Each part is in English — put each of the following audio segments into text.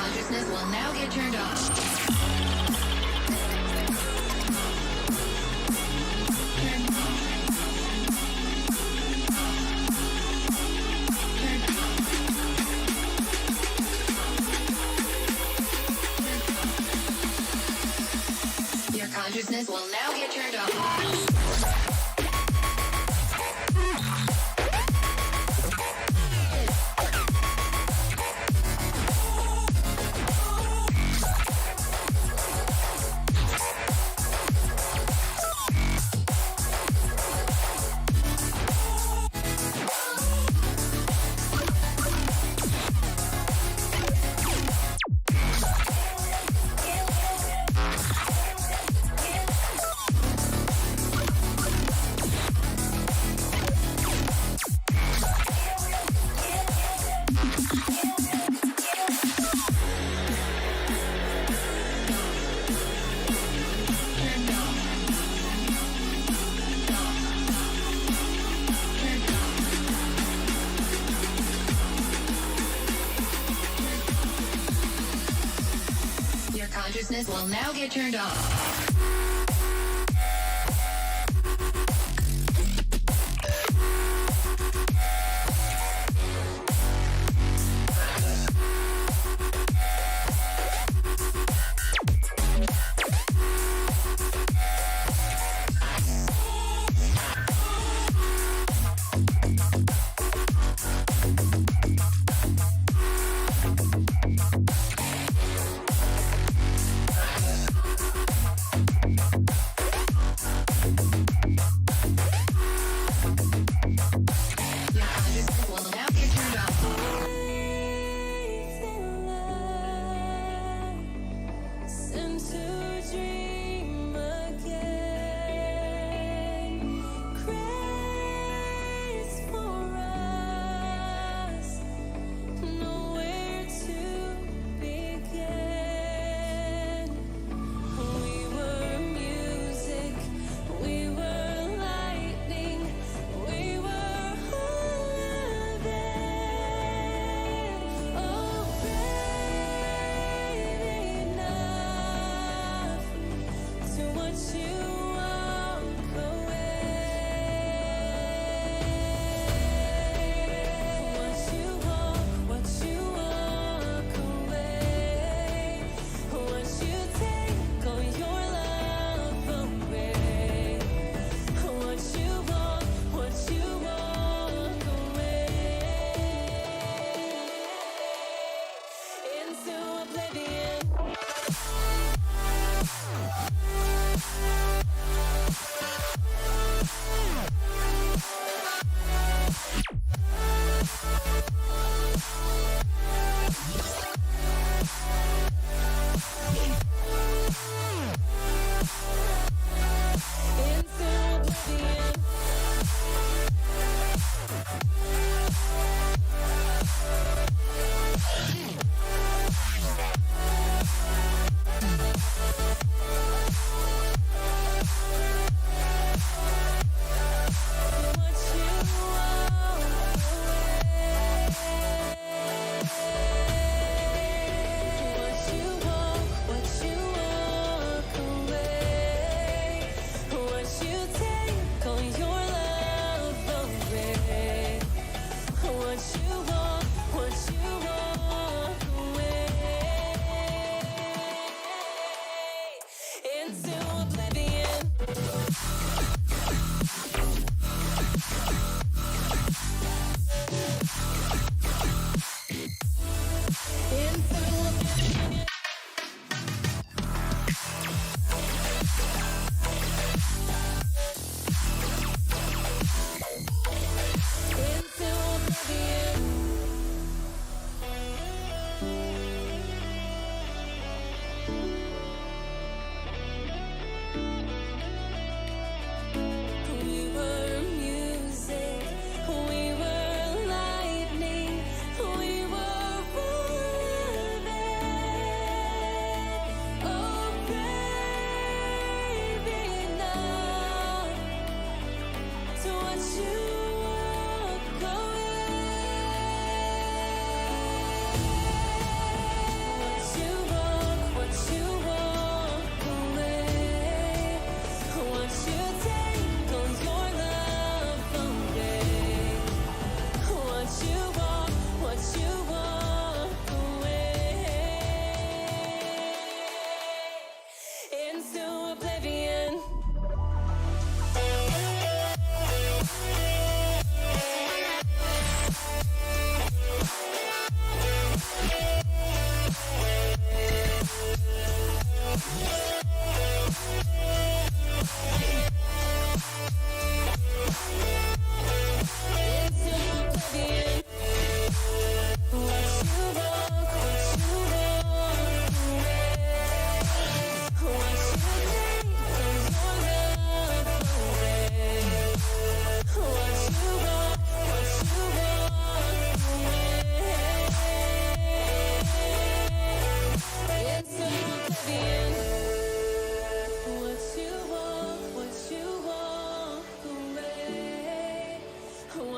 consciousness will now get turned off. Your consciousness will now get turned off. Consciousness will now get turned off.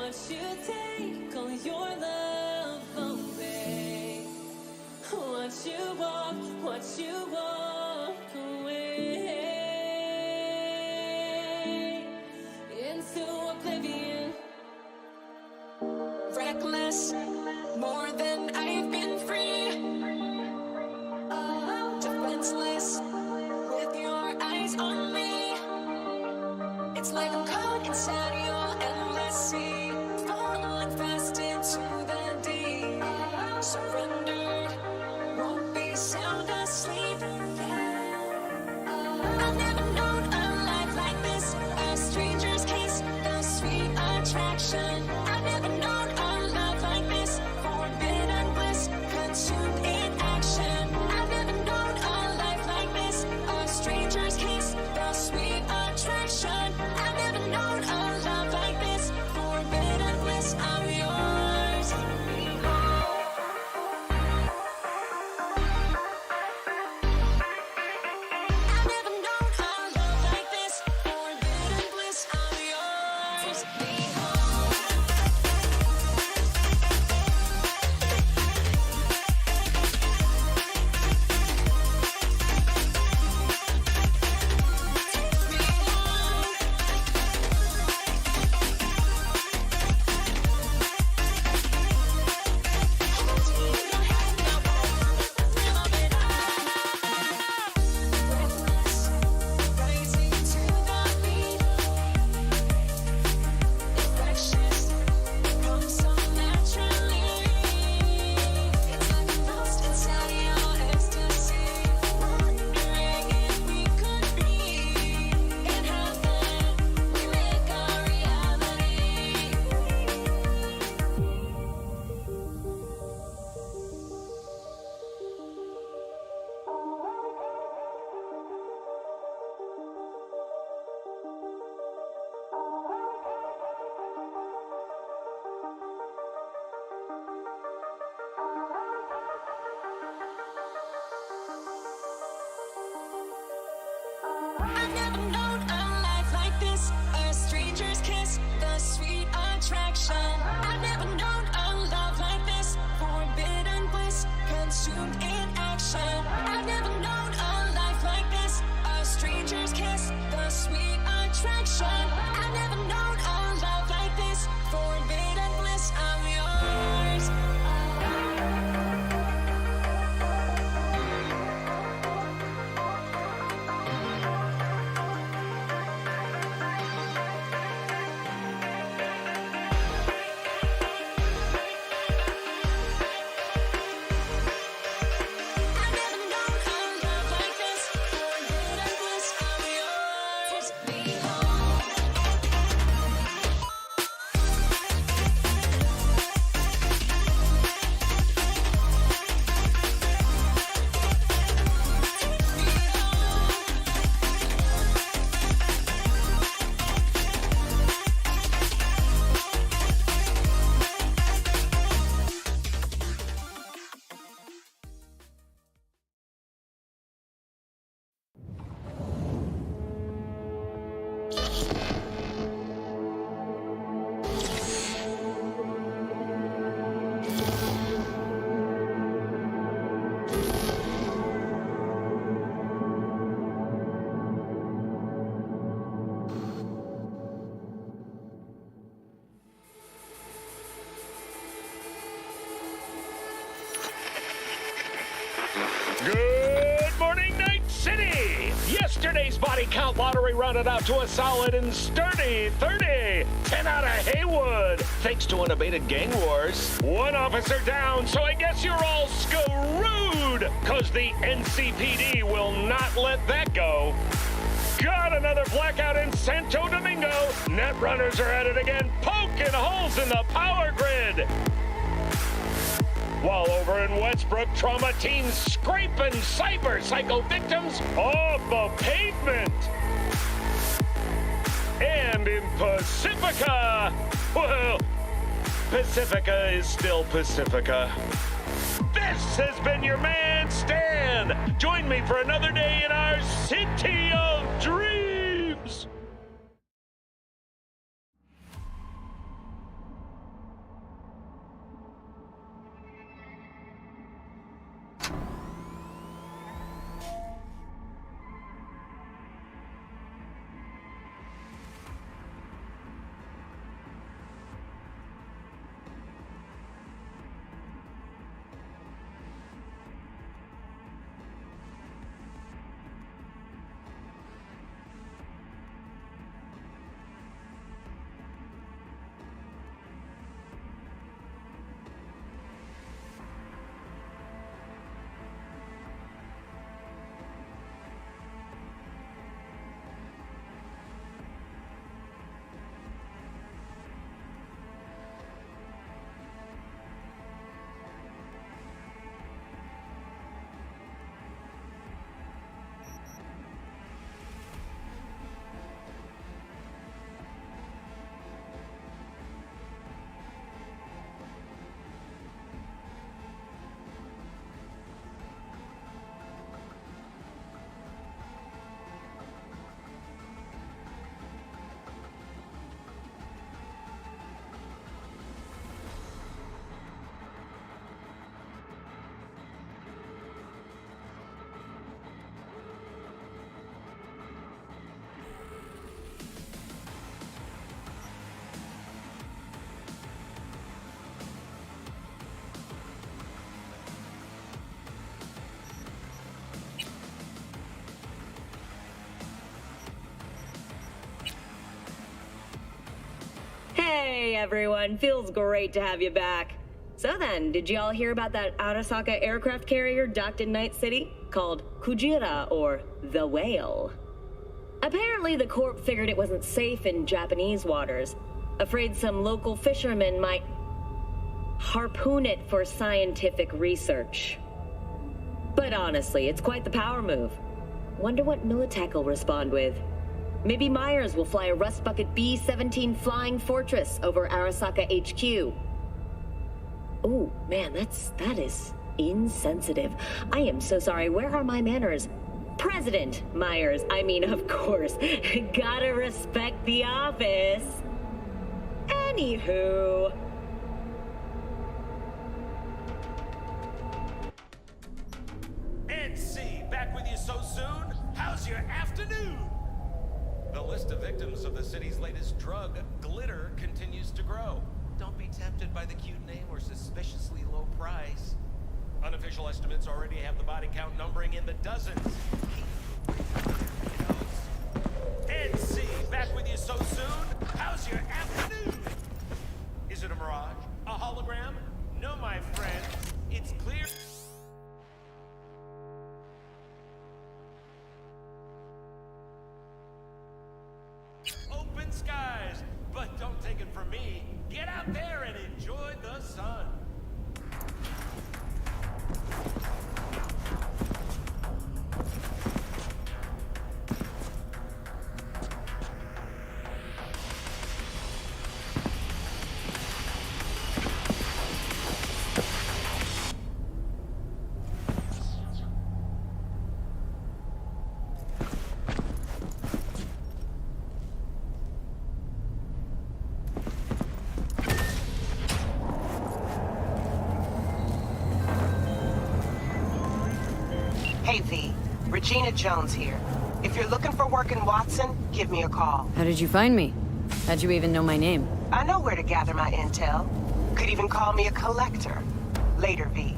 Watch you take all your love away. Watch you walk away into oblivion. Reckless, more than I've been free. Defenseless, with your eyes on me. It's like I'm caught inside your endless sea, falling fast into the deep. Surrendered, won't be sound asleep. I've never known a life like this, a stranger's kiss, the sweet attraction. I've never known a love like this, forbidden bliss, consumed in action. I've never known a life like this, a stranger's kiss, the sweet attraction. I've never known a love like this, forbidden bliss, I'm yours. I've never known a love like this, forbidden bliss, I'm yours. Behold. Rising to the beat, infectious, comes so naturally. It's like I'm lost inside your ecstasy, wondering if we could be in heaven. We make our reality. I've never known a life like this, a stranger's kiss, the sweet attraction. I've never known a love like this, forbidden bliss, consumed in action. I've never known a life like this, a stranger's kiss, the sweet attraction. I've never known a love like this, forbidden bliss, I'm yours. I've never known a love like this, forbidden bliss, I'm yours. Behold. Good morning, Night City! Yesterday's body count lottery rounded out to a solid and sturdy 30. 10 out of Haywood, thanks to unabated gang wars. One officer down, so I guess you're all screwed, cause the NCPD will not let that go. Got another blackout in Santo Domingo. Netrunners are at it again, poking holes in the power grid. While over in Westbrook, trauma teams scraping cyber psycho victims off the pavement. And in Pacifica, well, Pacifica is still Pacifica. This has been your man, Stan. Join me for another day in our city of dreams. Hey everyone, feels great to have you back. So then, did y'all hear about that Arasaka aircraft carrier docked in Night City? Called Kujira, or the Whale. Apparently the Corp figured it wasn't safe in Japanese waters. Afraid some local fishermen might harpoon it for scientific research. But honestly, it's quite the power move. Wonder what Militech will respond with. Maybe Myers will fly a Rust Bucket B-17 Flying Fortress over Arasaka HQ. Ooh, man, that is insensitive. I am so sorry. Where are my manners? President Myers, I mean, of course. Gotta respect the office. Anywho. NC, back with you so soon? How's your afternoon? The list of victims of the city's latest drug, glitter, continues to grow. Don't be tempted by the cute name or suspiciously low price. Unofficial estimates already have the body count numbering in the dozens. NC, back with you so soon? How's your afternoon? Is it a mirage? A hologram? No, my friend. It's clear. Open skies, but don't take it from me. Get out there and enjoy the sun. Hey V, Regina Jones here. If you're looking for work in Watson, give me a call. How did you find me? How'd you even know my name? I know where to gather my intel. Could even call me a collector. Later, V.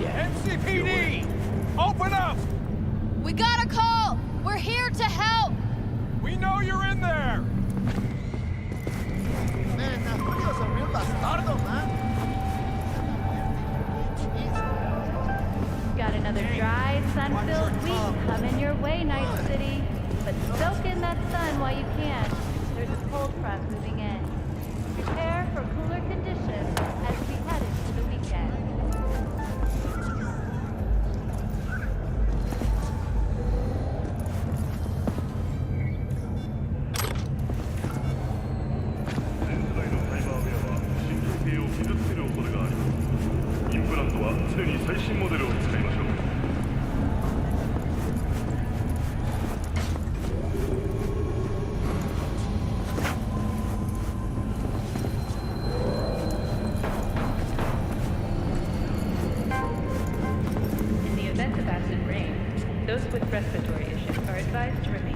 NCPD! Open up! We got a call! We're here to help! We know you're in there! Man, that Julio's a real bastardo, man. Got another dry, sun-filled week coming your way, Night City. But soak in that sun while you can. There's a cold front moving in. Prepare for cooler conditions as we head into the weekend. In the event of acid rain, those with respiratory issues are advised to remain.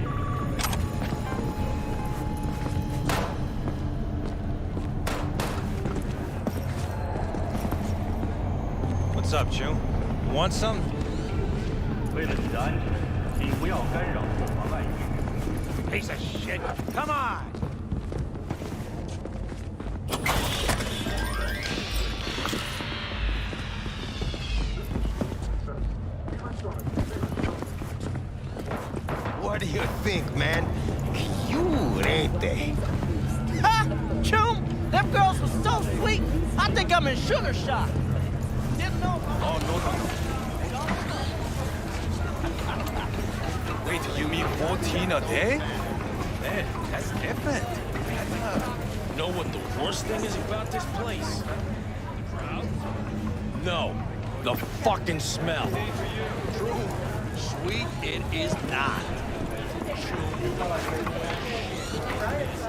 What's up, Chu? You want some? 为了你的安全，请不要干扰后方外域。 Piece of shit! Come on! think, man? Cute, ain't they? Ha! Chum! Them girls were so sweet. I think I'm in sugar shock. Didn't know. Oh, no. Wait, you mean 14 a day? Man, that's different. Know what the worst thing is about this place? The crowd? No, the fucking smell. True. Sweet, it is not.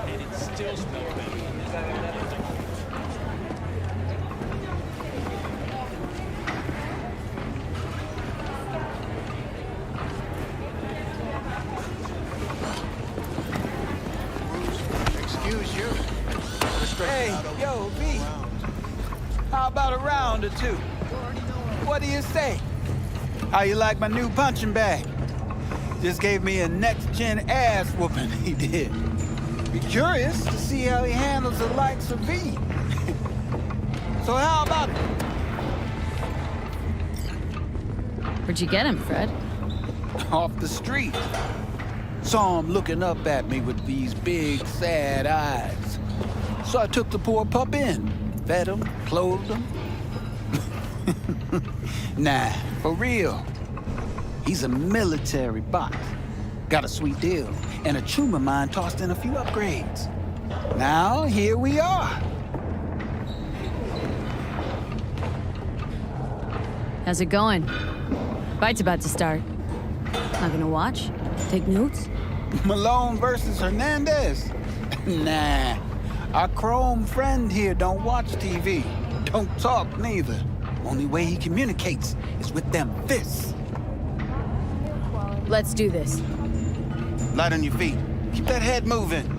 And it still smells better. Excuse you. Hey, yo, V. How about a round or two? What do you say? How you like my new punching bag? Just gave me a next-gen ass whooping, he did. Be curious to see how he handles the likes of V. So how about it? Where'd you get him, Fred? Off the street. Saw him looking up at me with these big, sad eyes. So I took the poor pup in. Fed him, clothed him. Nah, for real. He's a military bot. Got a sweet deal, and a chum of mine tossed in a few upgrades. Now, here we are. How's it going? Fight's about to start. Not gonna watch? Take notes? Malone versus Hernandez? Nah. Our chrome friend here don't watch TV. Don't talk neither. Only way he communicates is with them fists. Let's do this. Light on your feet. Keep that head moving.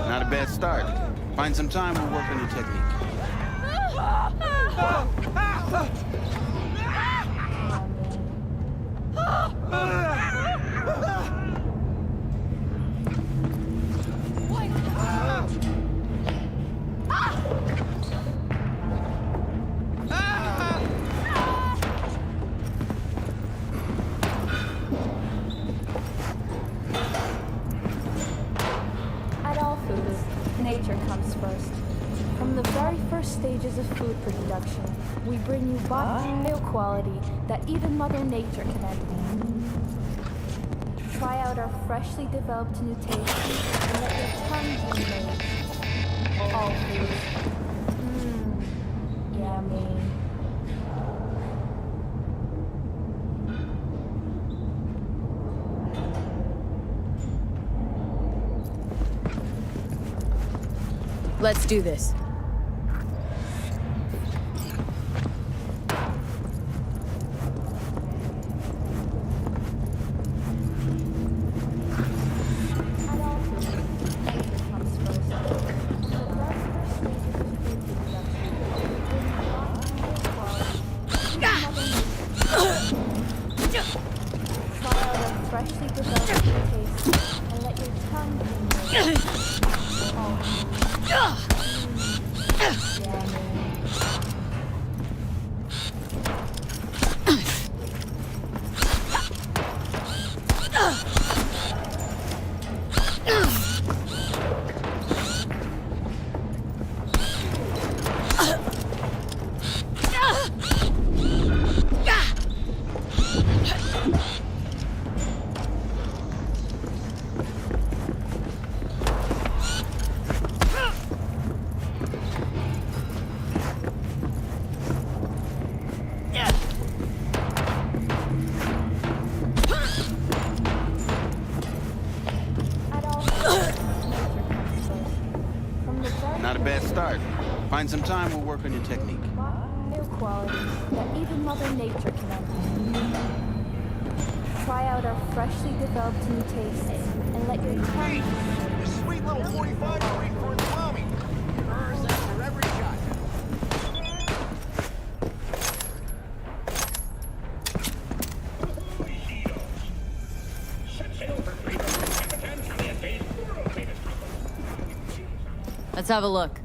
Not a bad start. Find some time, we'll work on your technique. At all foods, nature comes first. From the very first stages of food production, we bring you bio quality that even Mother Nature can envy. Try out our freshly developed new taste and let your tongue be amazed. All foods. Yummy. Let's do this. Freshly developed taste and let your tongue be amazed. Find some time, we'll work on your technique. Air quality that even Mother Nature can envy. Try out our freshly developed new tastes and let your tongue... This sweet little 45 you're waiting for in the Tommy. Hers that for every shot. Let's have a look.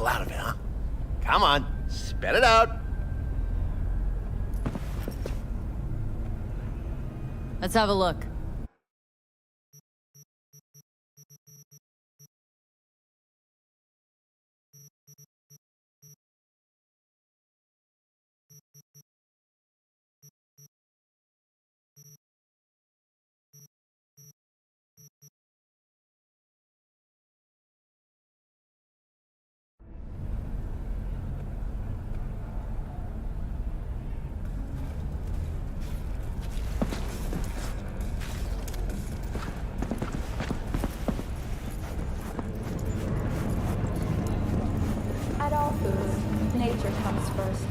out of it, huh? Come on, spit it out. Let's have a look. At all foods, nature comes first.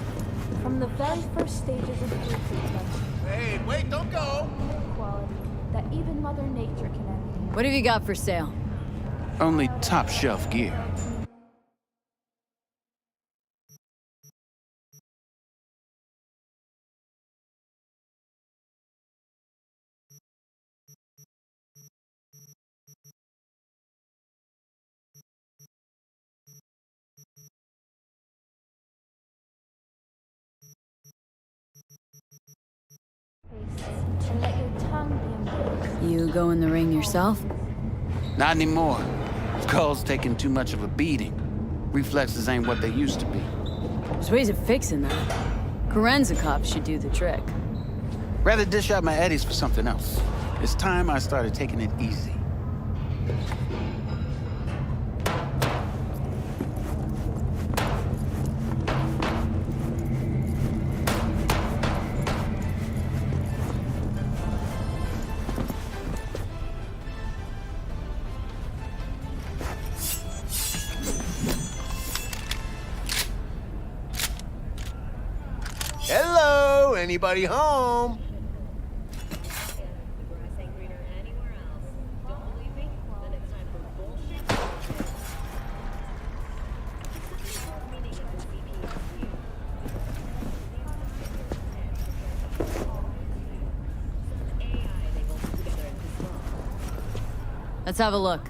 From the very first stages of food consumption. Hey, wait, don't go! Quality that even Mother Nature can envy. What have you got for sale? Only top shelf gear. And let your tongue be embraced. You go in the ring yourself? Not anymore. Skull's taking too much of a beating. Reflexes ain't what they used to be. There's ways of fixing that. Korenzikov should do the trick. Rather dish out my eddies for something else. It's time I started taking it easy. Hello, anybody home? Let's have a look.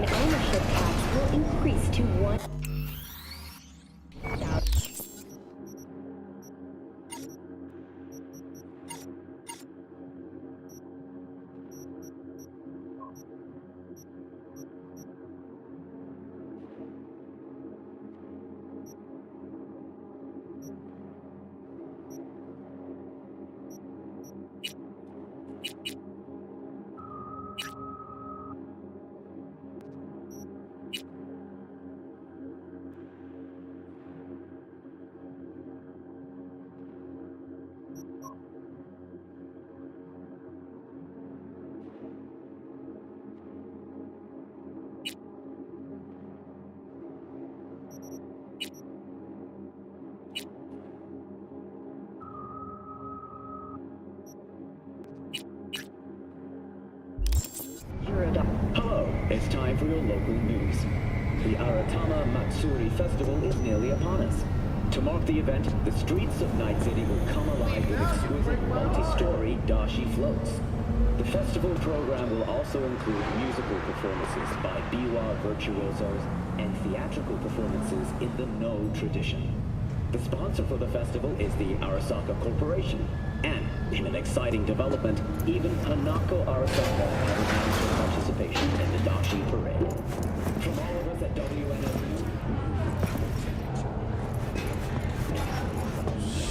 and ownership tax will increase to 1. Hello, it's time for your local news. The Aratama Matsuri Festival is nearly upon us. To mark the event, the streets of Night City will come alive with exquisite multi-story dashi floats. The festival program will also include musical performances by biwa virtuosos and theatrical performances in the No tradition. The sponsor for the festival is the Arasaka Corporation, and in an exciting development, even Hanako Arasaka has announced her participation in the Dashi Parade. From all of us at WNSU.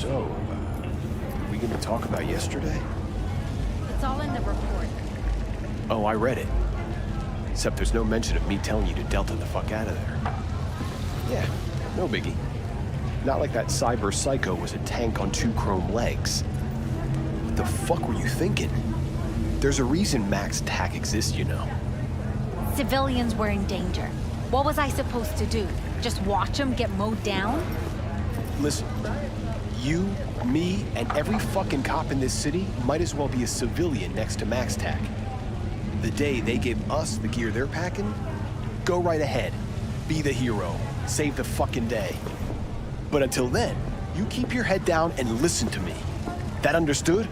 So, are we gonna talk about yesterday? It's all in the report. Oh, I read it. Except there's no mention of me telling you to Delta the fuck out of there. Yeah, no biggie. Not like that cyber psycho was a tank on 2 chrome legs. What the fuck were you thinking? There's a reason Max TAC exists, you know. Civilians were in danger. What was I supposed to do? Just watch them get mowed down? Listen, you, me, and every fucking cop in this city might as well be a civilian next to Max TAC. The day they give us the gear they're packing, go right ahead. Be the hero. Save the fucking day. But until then, you keep your head down and listen to me. That understood?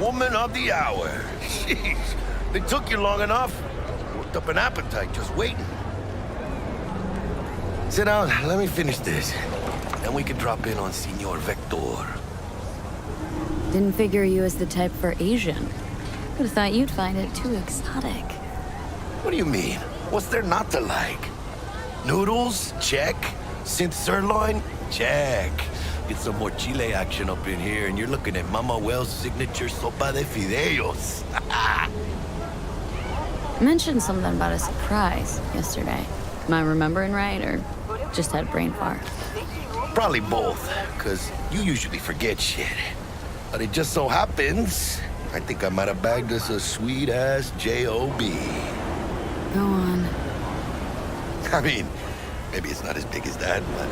Woman of the hour. Jeez, it took you long enough. Worked up an appetite just waiting. Sit down, let me finish this. Then we can drop in on Senor Vector. Didn't figure you as the type for Asian. Would've thought you'd find it too exotic. What do you mean? What's there not to like? Noodles? Check. Synth sirloin? Check. Get some more Chile action up in here, and you're looking at Mama Wells' signature sopa de fideos. Mentioned something about a surprise yesterday. Am I remembering right, or just had a brain fart? Probably both, because you usually forget shit. But it just so happens, I think I might have bagged us a sweet-ass J.O.B. Go on. I mean, maybe it's not as big as that, but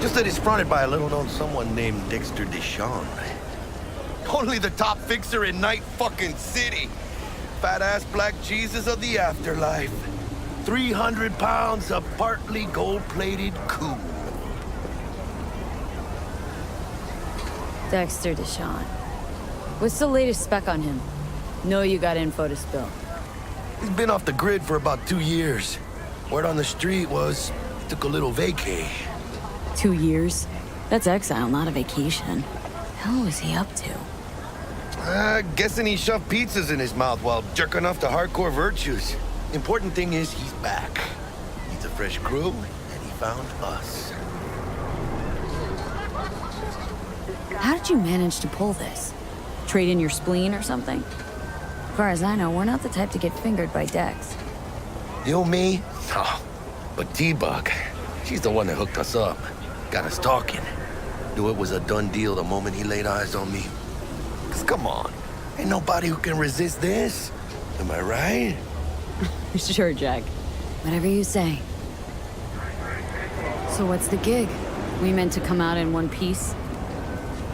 just that it's fronted by a little-known someone named Dexter Deshawn. Only the top fixer in Night fucking City. Fat-ass black Jesus of the afterlife. 300 pounds of partly gold-plated cool. Dexter Deshawn. What's the latest spec on him? Know you got info to spill. He's been off the grid for about 2 years. Word on the street was he took a little vacay. 2 years? That's exile, not a vacation. Hell was he up to? Guessing he shoved pizzas in his mouth while jerking off to hardcore virtues. Important thing is he's back. He's a fresh crew, and he found us. How did you manage to pull this? Trade in your spleen or something? As far as I know, we're not the type to get fingered by Dex. You, me? No. But T-Bug, she's the one that hooked us up. Got us talking. Knew it was a done deal the moment he laid eyes on me. 'Cause come on, ain't nobody who can resist this. Am I right? Sure, Jack. Whatever you say. So what's the gig? We meant to come out in one piece?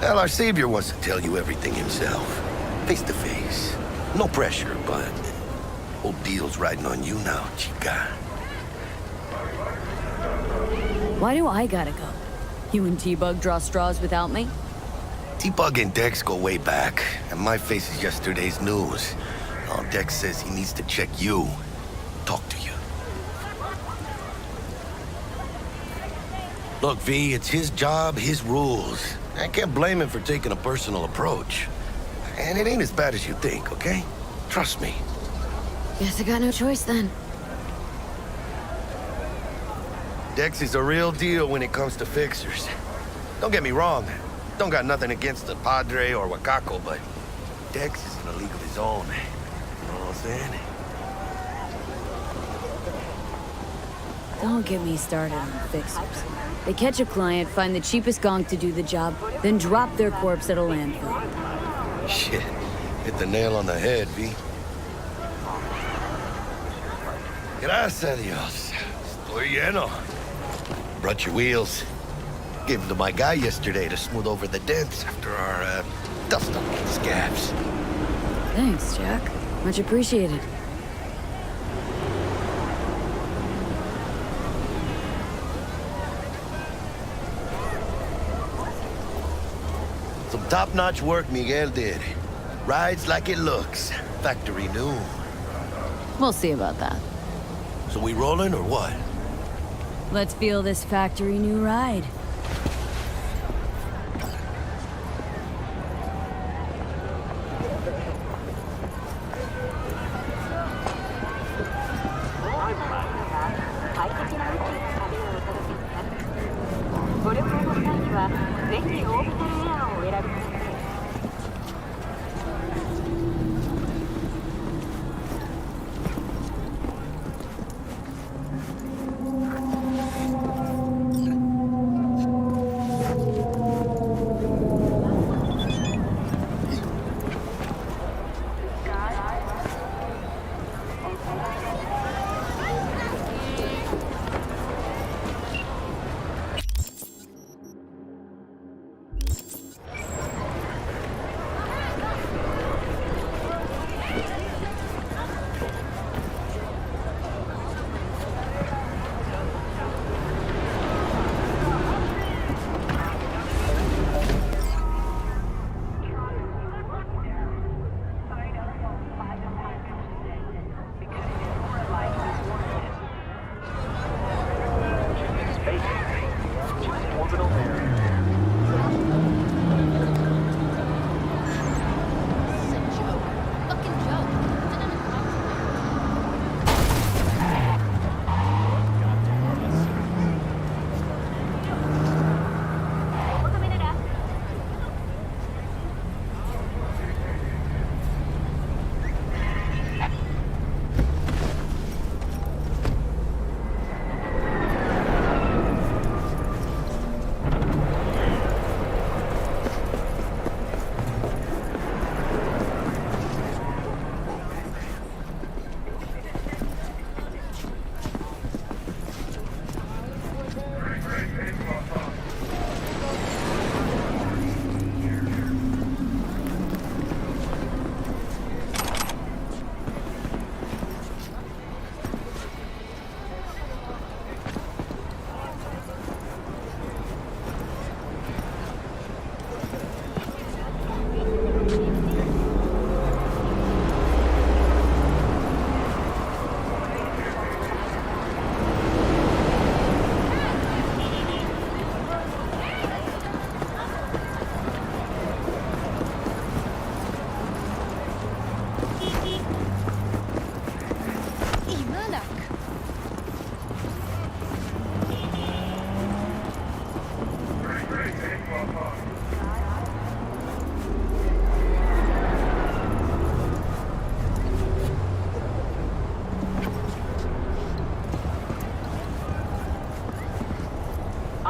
Well, our savior wants to tell you everything himself. Face to face. No pressure, but whole deal's riding on you now, chica. Why do I gotta go? You and T-Bug draw straws without me? T-Bug and Dex go way back, and my face is yesterday's news. Now Dex says he needs to check you, talk to you. Look, V, it's his job, his rules. I can't blame him for taking a personal approach. And it ain't as bad as you think, okay? Trust me. Guess I got no choice then. Dex is a real deal when it comes to fixers. Don't get me wrong. Don't got nothing against the Padre or Wakako, but Dex is in a league of his own. You know what I'm saying? Don't get me started on fixers. They catch a client, find the cheapest gonk to do the job, then drop their corpse at a landfill. Shit. Hit the nail on the head, V. Gracias a Dios. Estoy lleno. Brought your wheels. Gave them to my guy yesterday to smooth over the dents after our, dust-up scabs. Thanks, Jack. Much appreciated. Some top-notch work Miguel did. Rides like it looks. Factory new. We'll see about that. So we rolling or what? Let's feel this factory new ride.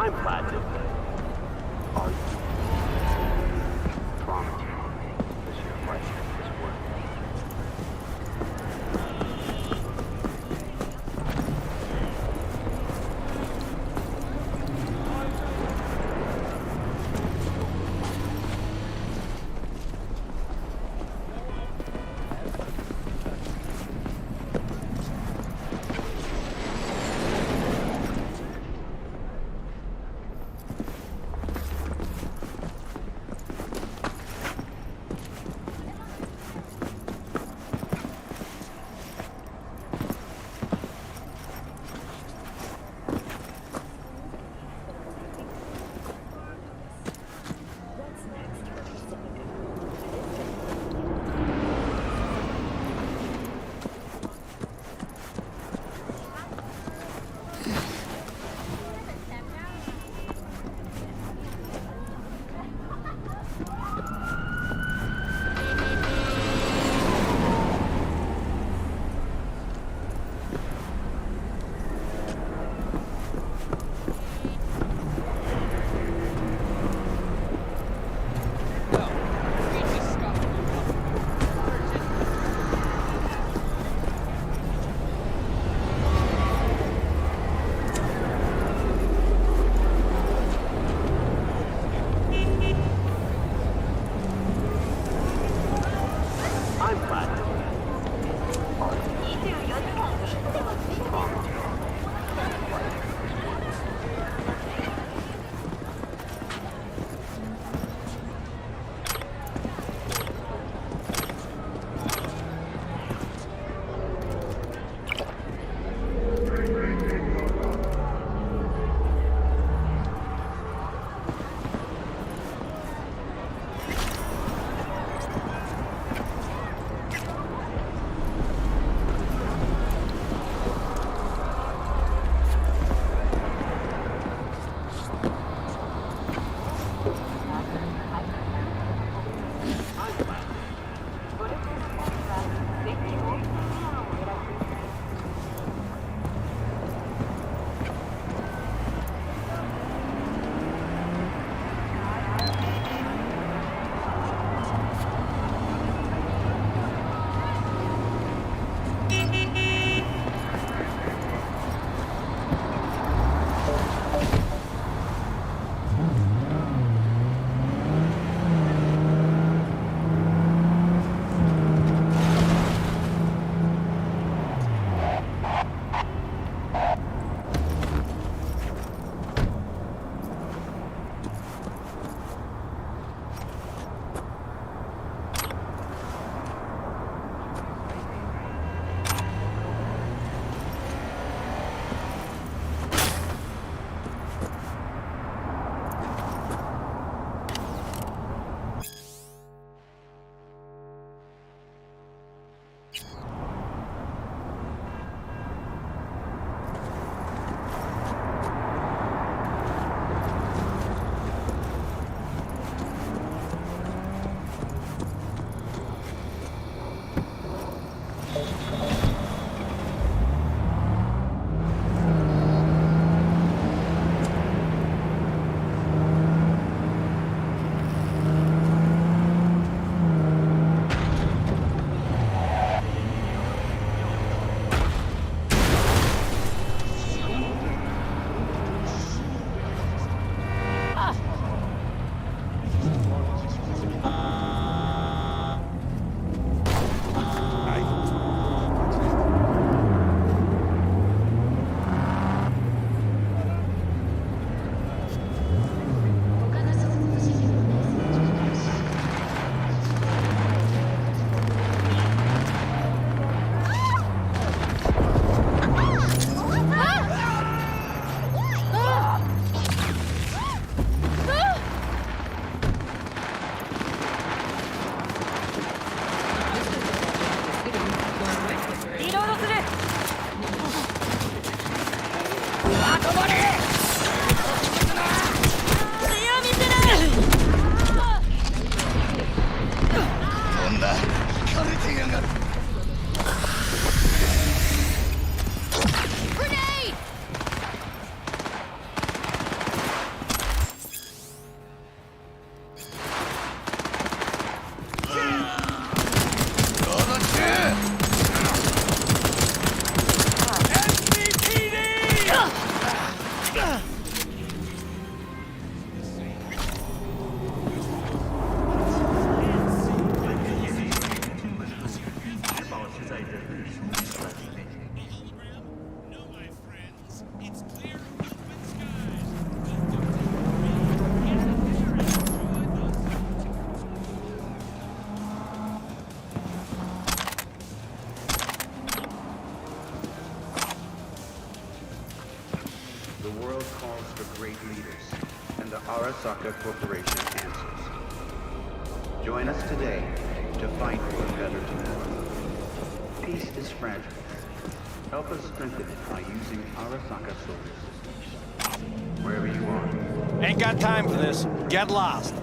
I'm glad to. Are you? Promise me this is your right this work. calls for great leaders, and the Arasaka Corporation answers. Join us today to fight for a better tomorrow. Peace is fragile. Help us strengthen it by using Arasaka solar systems. Wherever you are. Ain't got time for this. Get lost.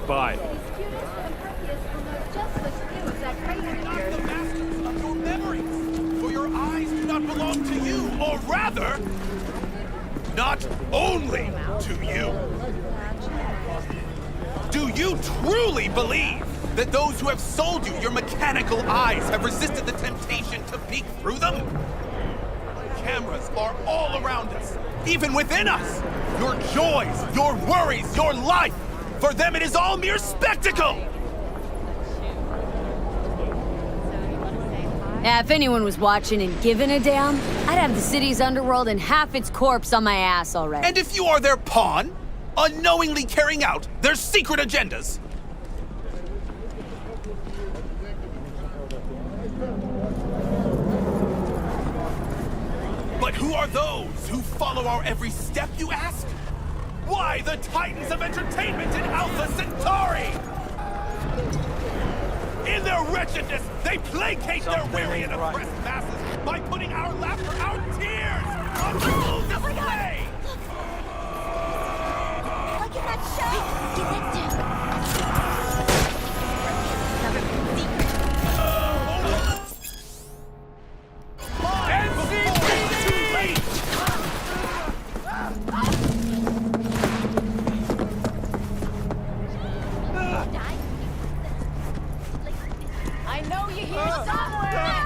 Goodbye. For your eyes do not belong to you, or rather, not only to you. Do you truly believe that those who have sold you your mechanical eyes have resisted the temptation to peek through them? Cameras are all around us, even within us. Your joys, your worries, your life, for them it is all mere spectacle! Yeah, if anyone was watching and giving a damn, I'd have the city's underworld and half its corpse on my ass already. And if you are their pawn, unknowingly carrying out their secret agendas, but But who are those who follow our every step, you ask? Why, the titans of entertainment in Alpha Centauri! In their wretchedness, they placate their weary and oppressed masses by putting our laughter, our tears, on full display! Look at that show! Get that dude! I know you're here somewhere!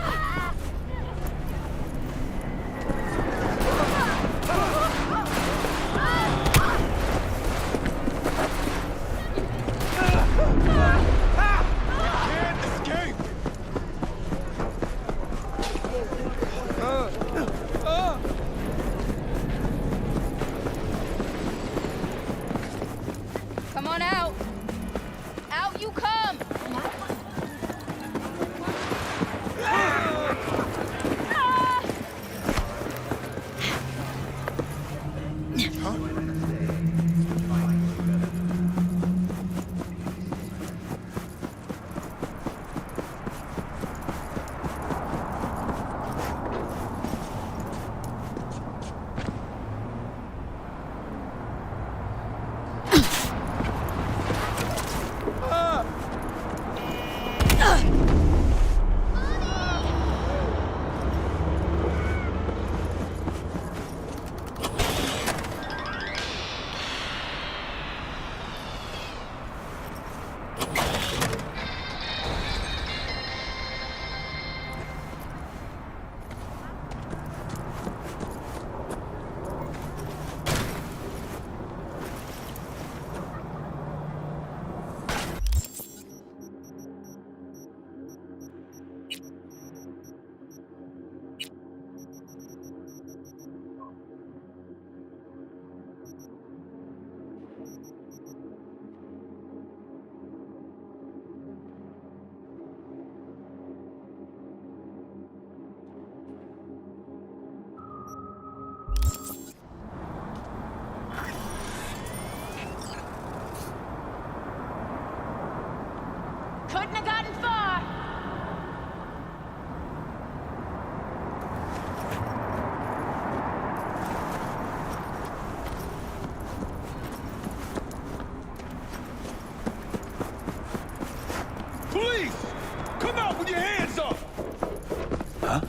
Come on out. Out you come. Couldn't have gotten far. Police! Come out with your hands up! Huh?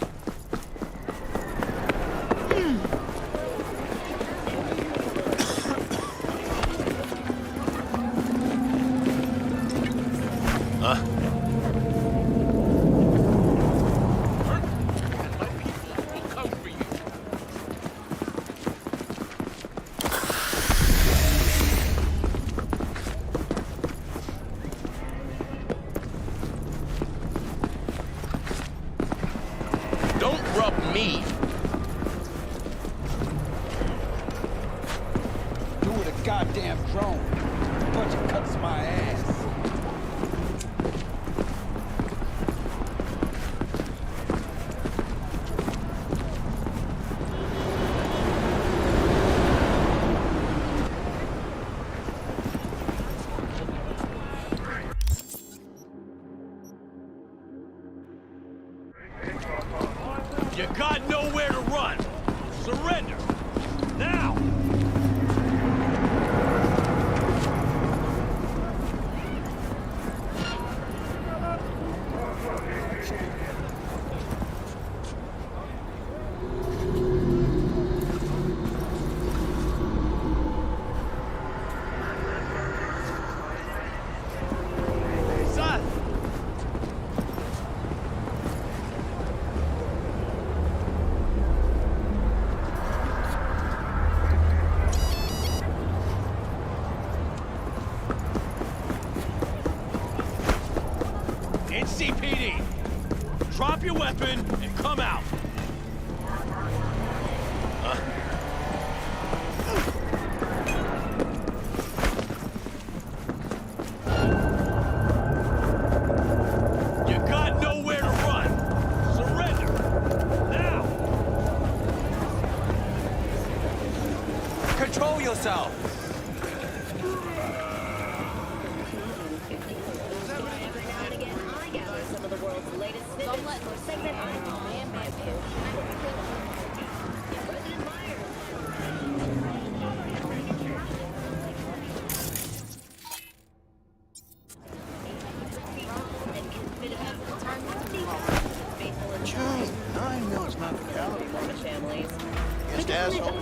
Don't rub me. Do with a goddamn drone. Bunch of cuts my ass. You got nowhere to run. Surrender. Now! Son! NCPD! Drop your weapon and come out! You got nowhere to run! Surrender! Now! Control yourself! I know it's not the caliber. Just asshole.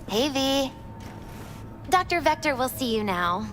Hey, V. Dr. Vector will see you now.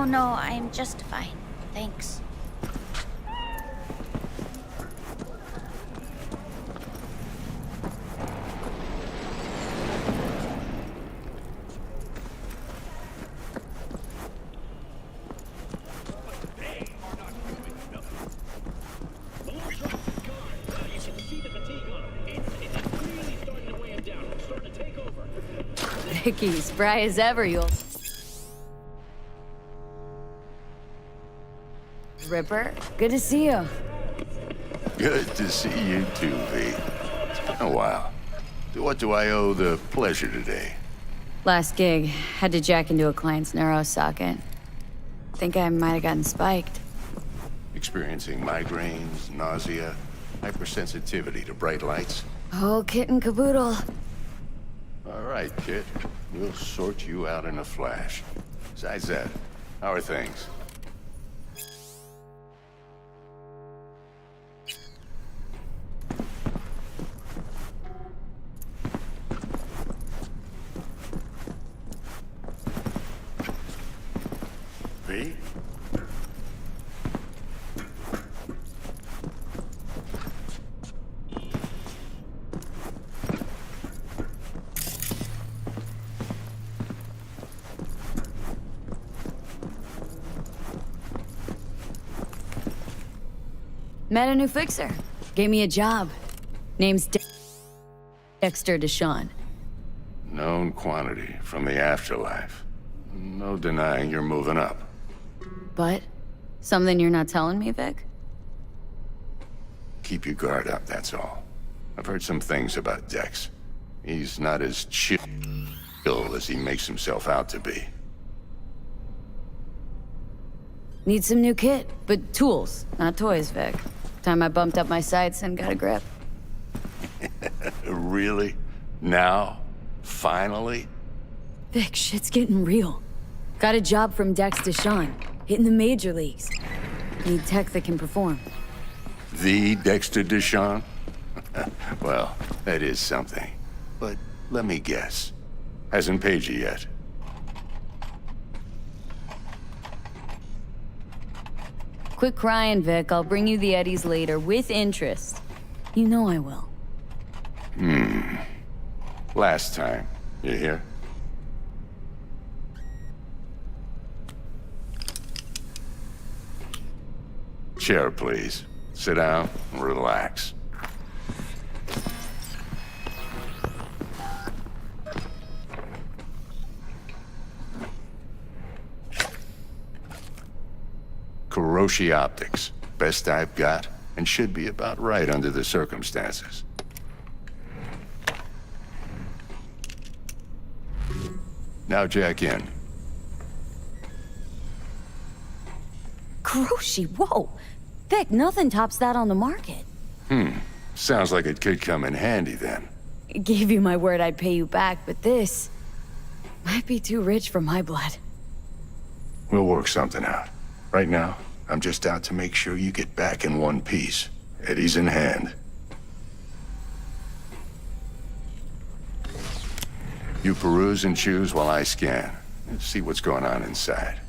No, I'm just fine. Thanks. Vicky, spry as ever, you'll... Ripper, good to see you. Good to see you too, V. It's been a while. To what do I owe the pleasure today? Last gig, had to jack into a client's neuro socket. Think I might have gotten spiked. Experiencing migraines, nausea, hypersensitivity to bright lights? Whole kit and caboodle. All right, kid. We'll sort you out in a flash. Besides that, How are things? V? Met a new fixer. Gave me a job. Name's Dexter Deshawn. Known quantity from the afterlife. No denying you're moving up. But something you're not telling me, Vic? Keep your guard up, that's all. I've heard some things about Dex. He's not as chill as he makes himself out to be. Need some new kit, but tools, not toys, Vic. Time I bumped up my sights and got a grip. Really? Now? Finally? Vic, shit's getting real. Got a job from Dex Deshawn, hitting the major leagues. Need tech that can perform. The Dexter Deshawn? Well, that is something. But let me guess. Hasn't paid you yet. Quit crying, Vic. I'll bring you the Eddies later, with interest. You know I will. Last time. You hear? Chair, please. Sit down and relax. Kuroshi Optics. Best I've got, and should be about right under the circumstances. Now jack in. Kuroshi, whoa! Vic, nothing tops that on the market. Sounds like it could come in handy then. Gave you my word I'd pay you back, but this might be too rich for my blood. We'll work something out. Right now, I'm just out to make sure you get back in one piece. Eddie's in hand. You peruse and choose while I scan. See what's going on inside.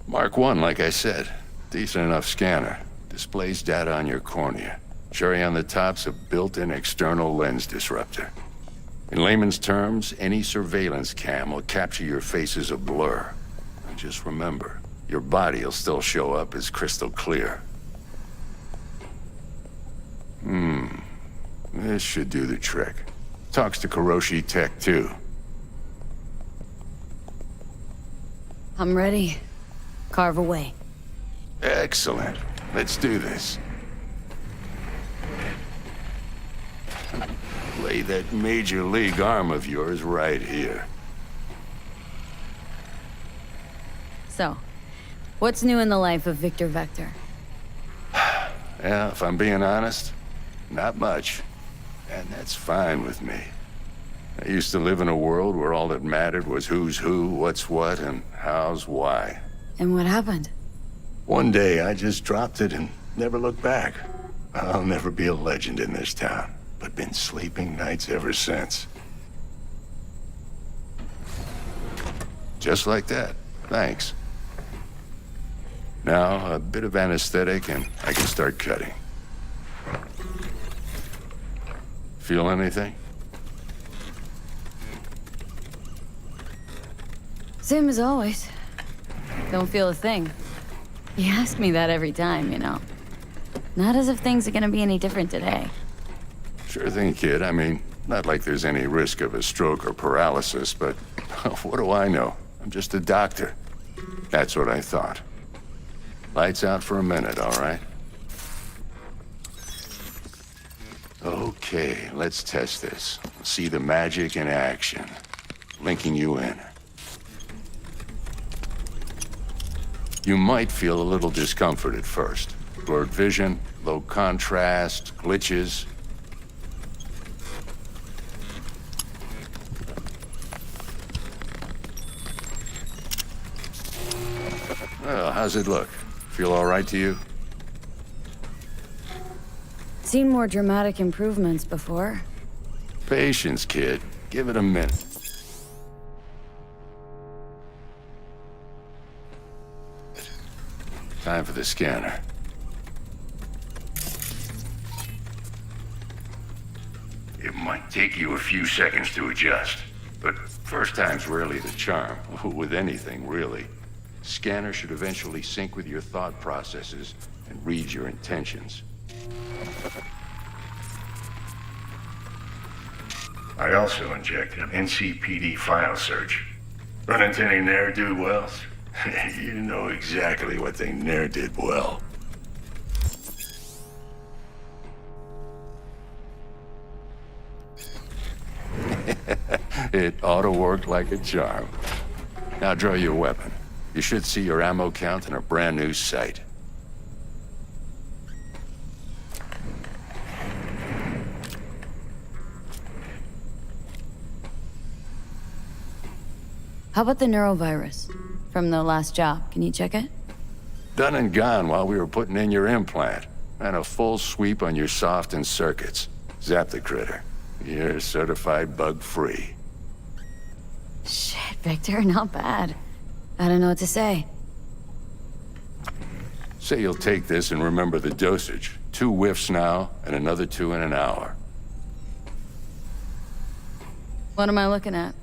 Mark 1, like I said. Decent enough scanner. Displays data on your cornea. Cherry on the top's a built-in external lens disruptor. In layman's terms, any surveillance cam will capture your face as a blur. And just remember, your body will still show up as crystal clear. This should do the trick. Talks to Kuroshi Tech, too. I'm ready. Carve away. Excellent. Let's do this. Lay that major league arm of yours right here. So, what's new in the life of Victor Vector? Yeah, if I'm being honest, not much. And that's fine with me. I used to live in a world where all that mattered was who's who, what's what, and how's why. And what happened? One day, I just dropped it and never looked back. I'll never be a legend in this town, but been sleeping nights ever since. Just like that. Thanks. Now, a bit of anesthetic and I can start cutting. Feel anything? Same as always. Don't feel a thing. You ask me that every time, you know. Not as if things are gonna be any different today. Sure thing, kid. I mean, not like there's any risk of a stroke or paralysis, but what do I know? I'm just a doctor. That's what I thought. Lights out for a minute, all right? Okay, let's test this. See the magic in action. Linking you in. You might feel a little discomfort at first. Blurred vision, low contrast, glitches. Well, how's it look? Feel all right to you? Seen more dramatic improvements before. Patience, kid. Give it a minute. Time for the scanner. It might take you a few seconds to adjust, but first time's rarely the charm, with anything, really. Scanner should eventually sync with your thought processes and read your intentions. I also injected an NCPD file search. Run into any ne'er-do-wells? You know exactly what they ne'er did well. It ought to work like a charm. Now draw your weapon. You should see your ammo count in a brand new sight. How about the neurovirus? From the last job, can you check it? Done and gone while we were putting in your implant. And a full sweep on your soft and circuits. Zap the critter. You're certified bug-free. Shit, Victor, not bad. I don't know what to say. Say you'll take this and remember the dosage. 2 whiffs now, and another 2 in an hour. What am I looking at?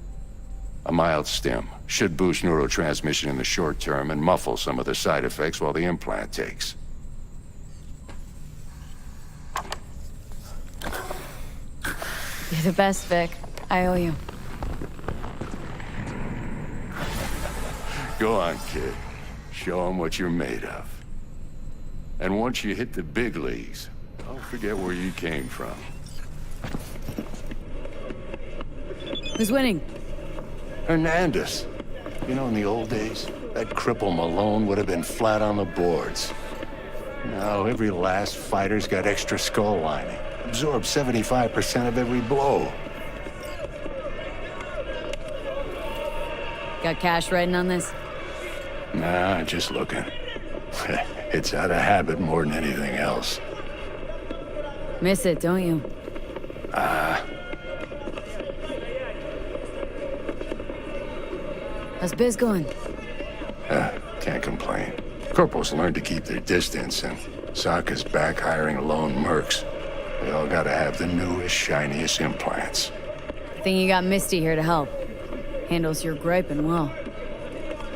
A mild stim. Should boost neurotransmission in the short term and muffle some of the side effects while the implant takes. You're the best, Vic. I owe you. Go on, kid. Show them what you're made of. And once you hit the big leagues, don't forget where you came from. Who's winning? Hernandez. You know, in the old days, that cripple Malone would have been flat on the boards. Now, every last fighter's got extra skull lining. Absorbs 75% of every blow. Got cash writing on this? Nah, just looking. It's out of habit more than anything else. Miss it, don't you? How's biz going? Can't complain. Corporals learn to keep their distance, and Sokka's back hiring lone mercs. They all gotta have the newest, shiniest implants. I think you got Misty here to help. Handles your griping well.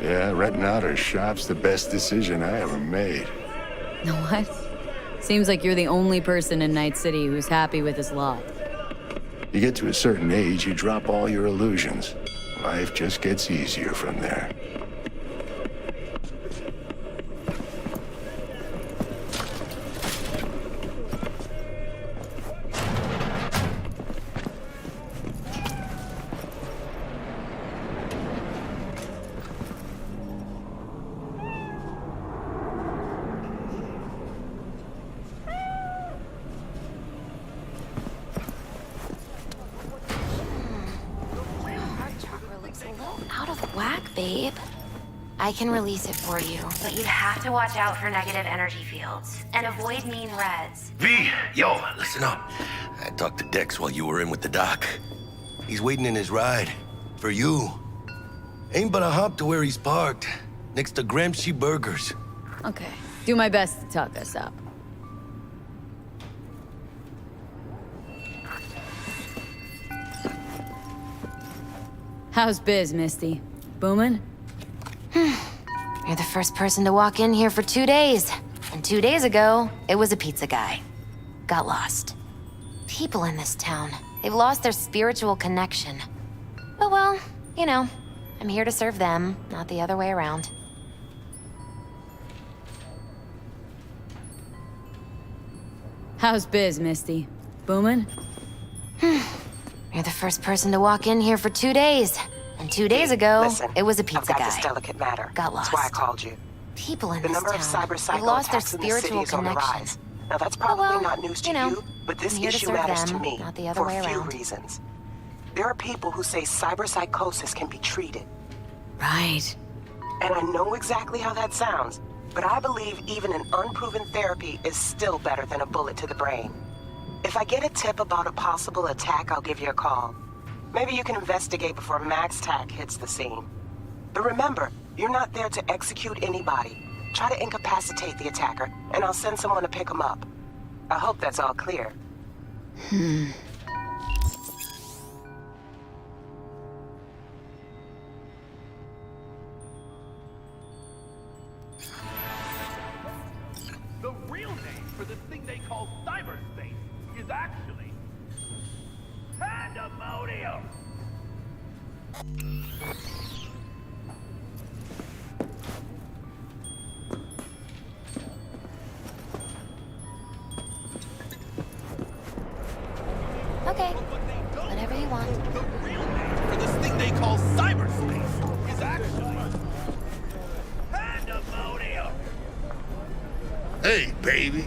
Yeah, renting out her shop's the best decision I ever made. What? Seems like you're the only person in Night City who's happy with his lot. You get to a certain age, you drop all your illusions. Life just gets easier from there. Babe, I can release it for you, but you'd have to watch out for negative energy fields and avoid mean reds. V, yo, listen up. I talked to Dex while you were in with the doc. He's waiting in his ride. For you. Ain't but a hop to where he's parked. Next to Gramsci Burgers. Okay, do my best to talk us up. How's biz, Misty? Boomin'? You're the first person to walk in here for 2 days. And 2 days ago, it was a pizza guy. Got lost. People in this town, they've lost their spiritual connection. But well, you know, I'm here to serve them, not the other way around. How's biz, Misty? Boomin'? You're the first person to walk in here for 2 days. And 2 days ago, Listen, it was a pizza I've got guy. this delicate matter. Got lost. That's why I called you. People in The this number of town, cyber they've psycho lost their attacks in the city spiritual is on the connection. rise. Now that's probably well, not news to you know, you, but this I'm here to issue serve matters them, to me not the other for way a few around. reasons. There are people who say cyberpsychosis can be treated. Right. And I know exactly how that sounds, but I believe even an unproven therapy is still better than a bullet to the brain. If I get a tip about a possible attack, I'll give you a call. Maybe you can investigate before MaxTac hits the scene. But remember, you're not there to execute anybody. Try to incapacitate the attacker, and I'll send someone to pick him up. I hope that's all clear. The real name for this thing they call cyberspace is actually pandemonium. Okay, whatever you want. The real name for this thing they call cyberspace is actually pandemonium. Hey, baby.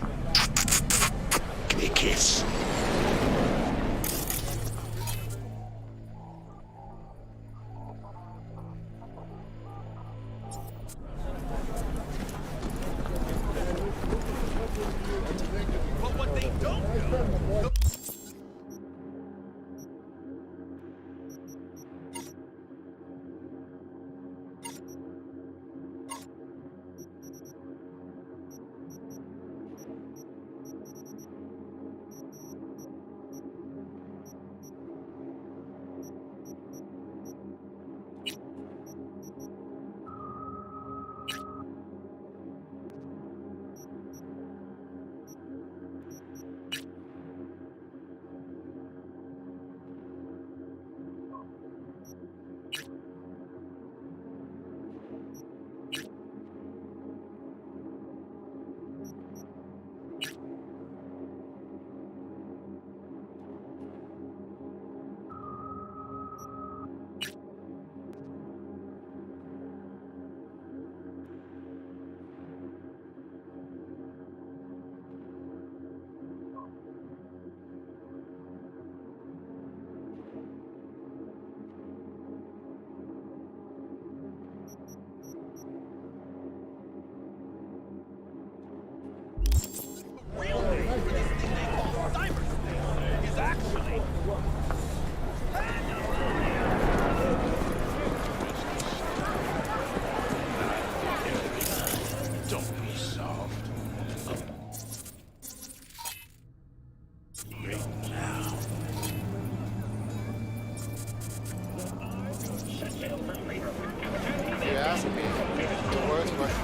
Give me a kiss. But what they don't know... real name for this thing they call cyberspace is actually pandemonium.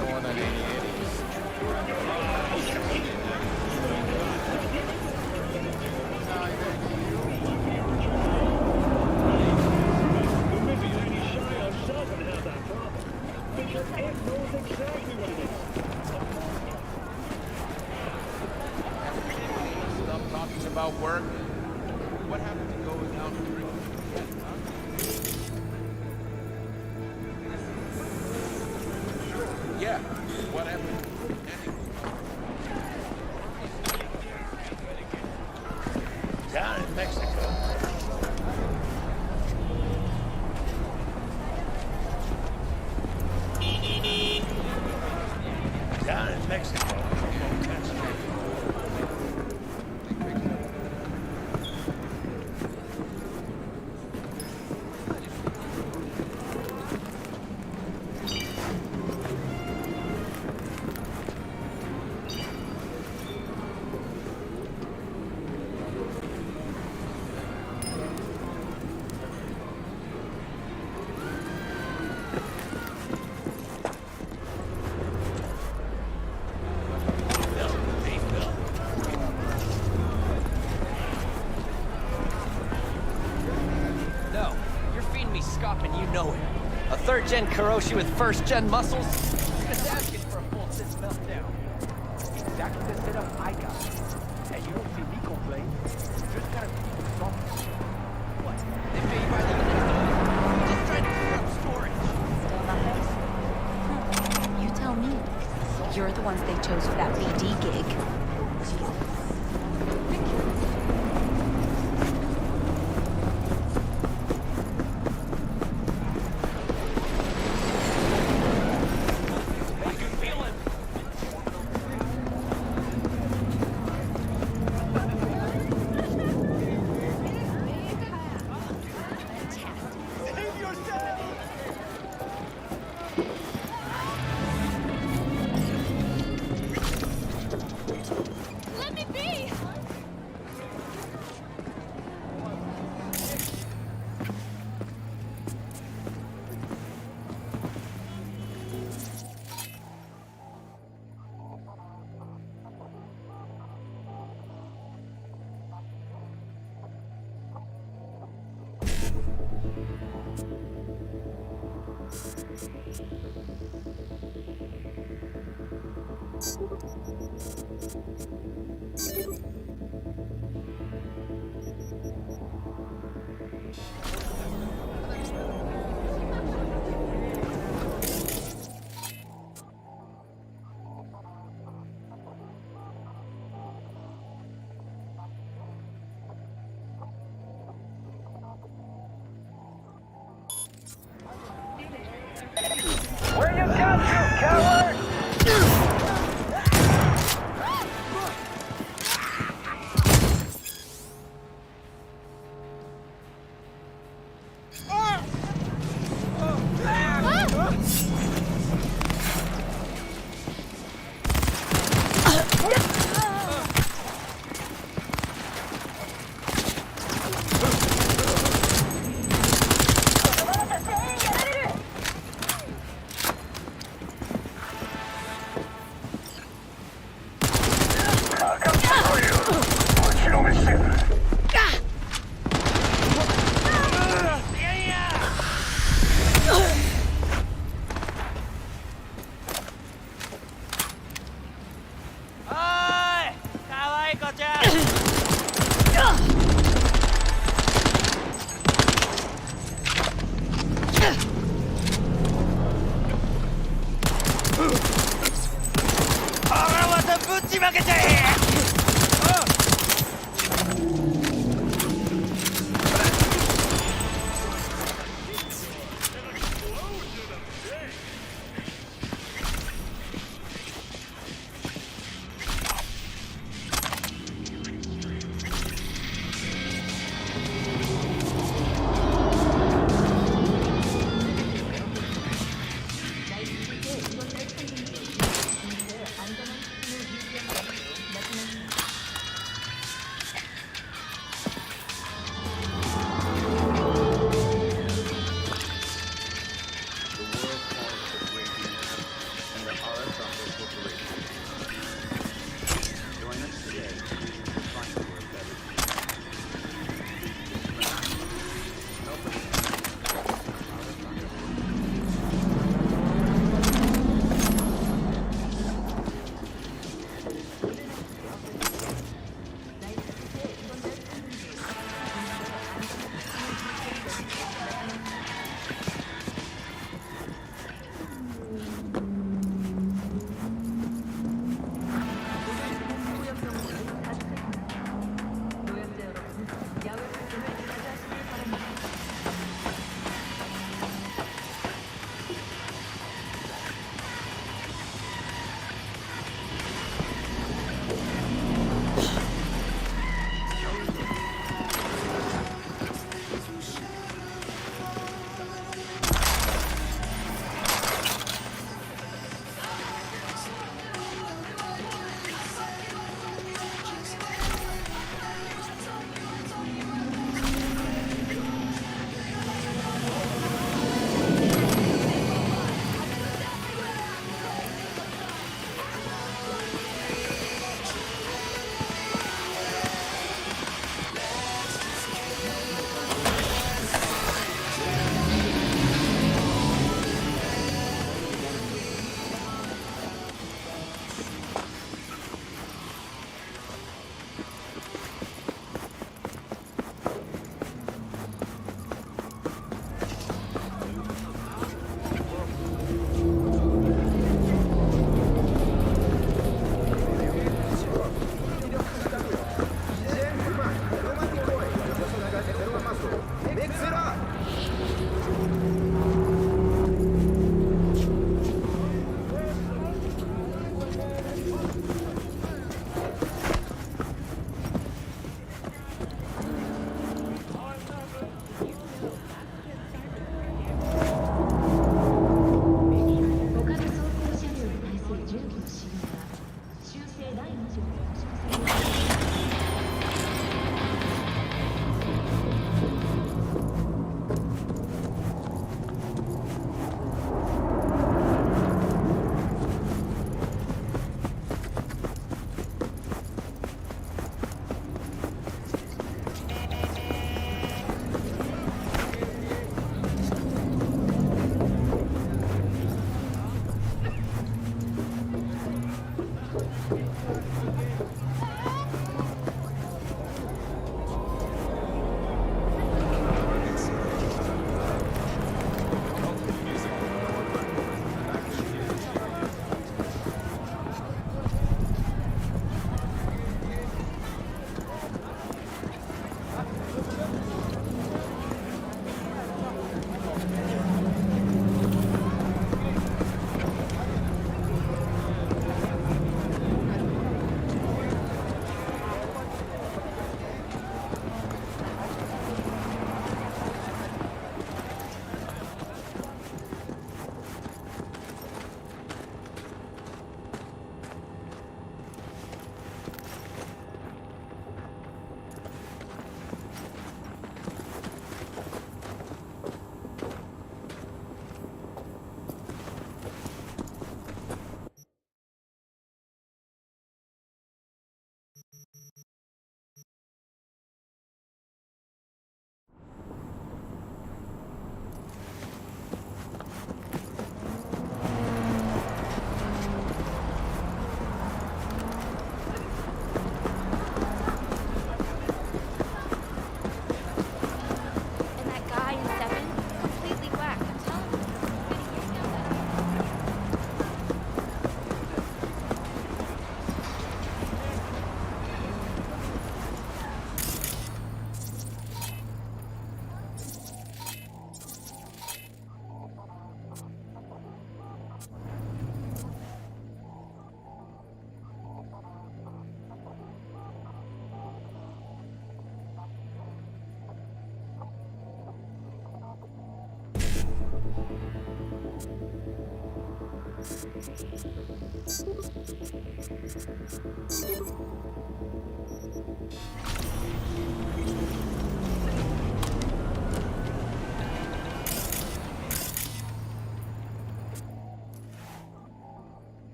More than any Stop talking about work. What happened to going out and drinking? Yeah, what happened? Down in Mexico. Down in Mexico. No, you're feeding me scop and you know it. A third-gen Karoshi with first-gen muscles? Just asking for a full sys meltdown. Exactly the setup I got. And you don't see me complain. Just gotta be something. What? They pay you by the minute, don't you? Just trying to clear up storage. Still nothing? You tell me. You're the ones they chose for that BD gig. Jesus. Let me be! Where you got to, coward?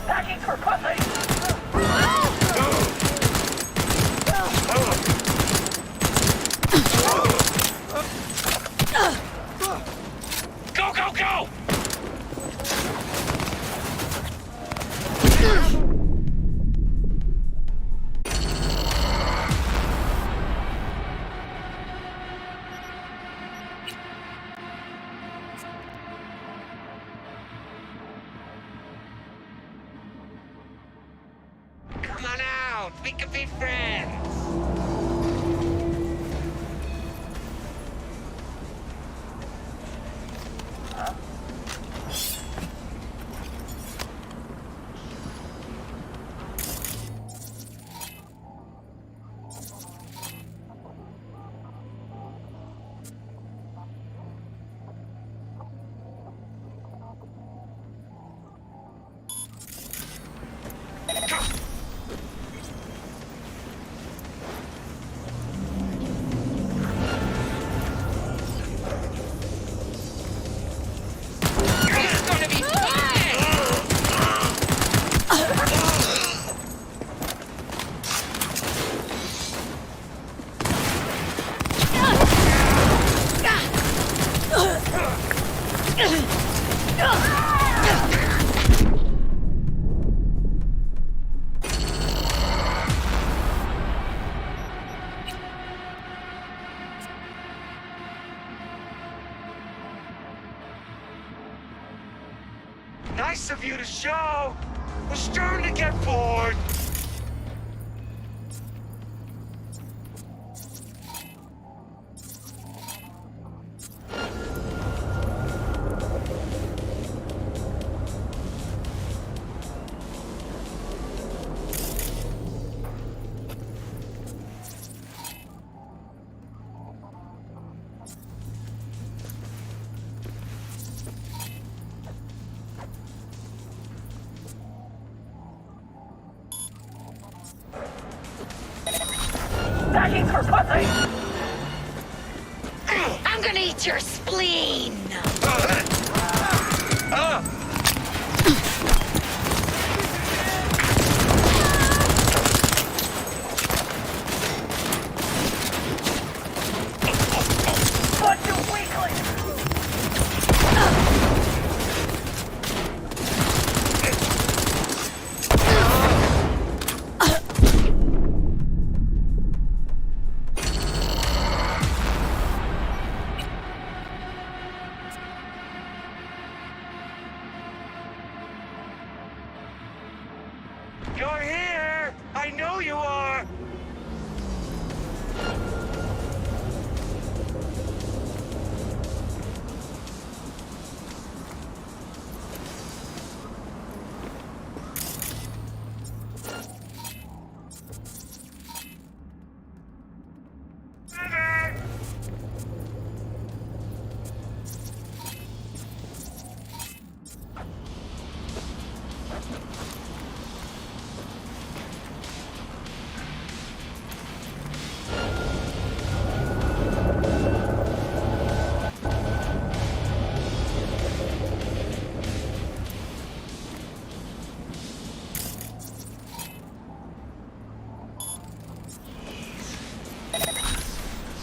Packing for pussy! Go, go, go! Come on out, we could be friends. Nice of you to show. Was starting to get bored. Packing for pussy! I'm gonna eat your spleen! Bunch of weaklings! You're here! I know you are!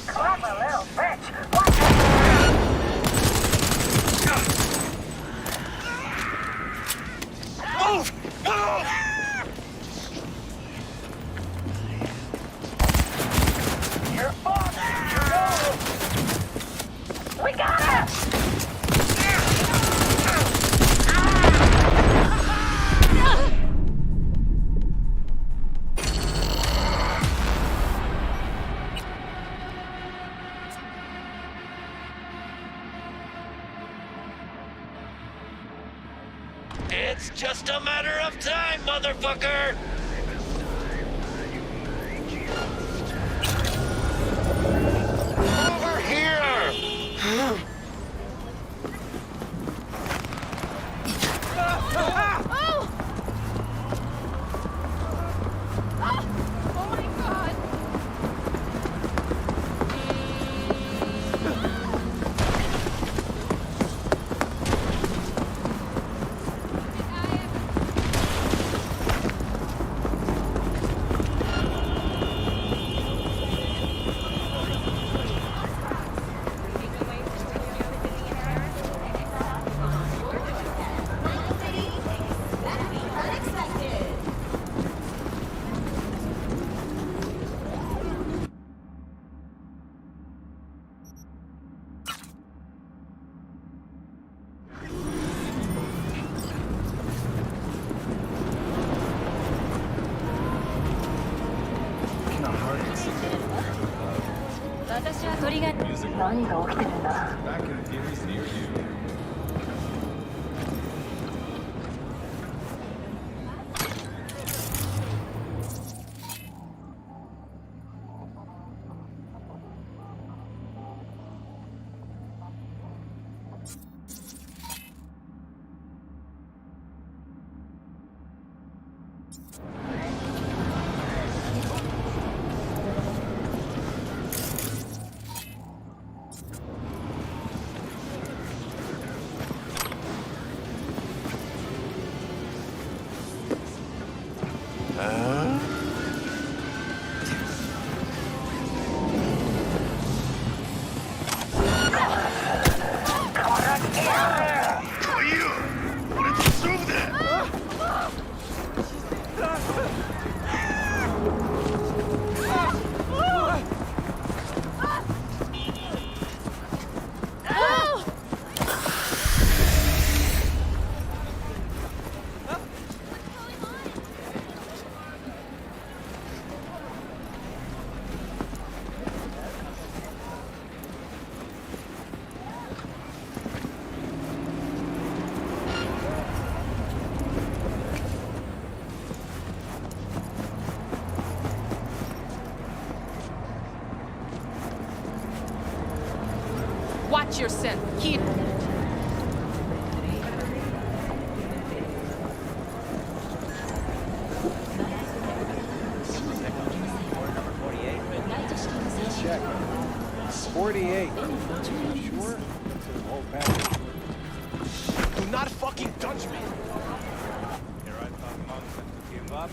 Clever little bitch! Watch Move! Move! You're off! You know! We got it! It's just a matter of time, motherfucker! Oh my god! Watch yourself, kid. Check. 48. Sure? Whole package. Do not fucking touch me! Here I thought monks had to give up.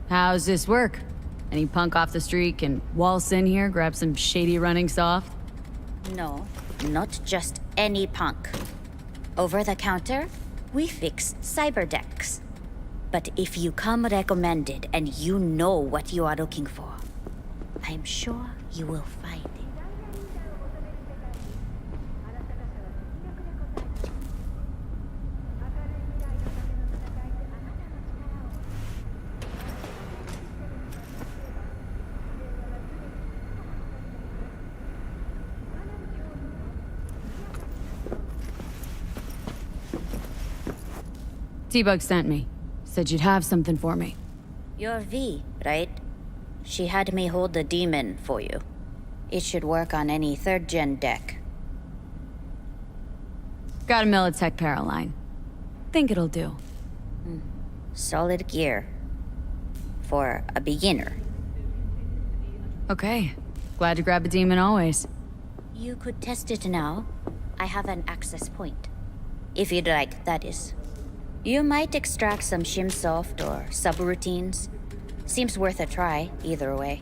How's this work? Any punk off the street can waltz in here, grab some shady running soft? No, not just any punk. Over the counter, we fix cyber decks. But if you come recommended and you know what you are looking for, I'm sure you will find it. T-Bug sent me. Said you'd have something for me. You're V, right? She had me hold the demon for you. It should work on any 3rd-gen deck. Got a Militech Paraline. Think it'll do. Solid gear. For a beginner. Okay. Glad to grab a demon always. You could test it now. I have an access point. If you'd like, that is. You might extract some shimsoft or subroutines. Seems worth a try, either way.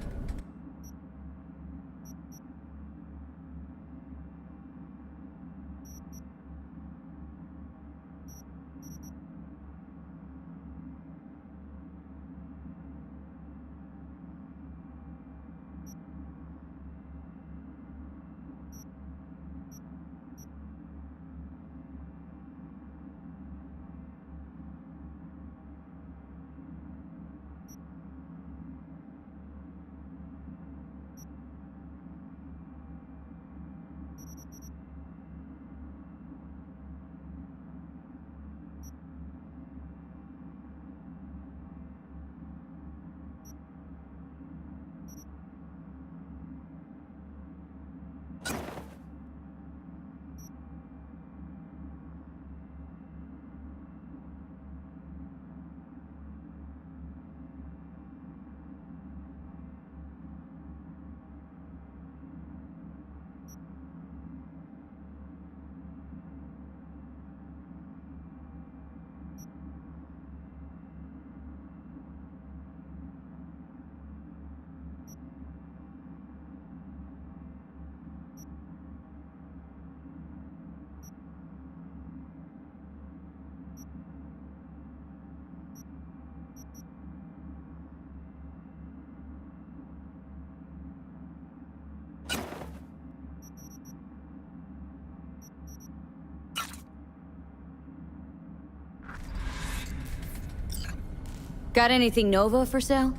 Got anything Nova for sale?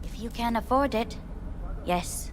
If you can afford it, yes.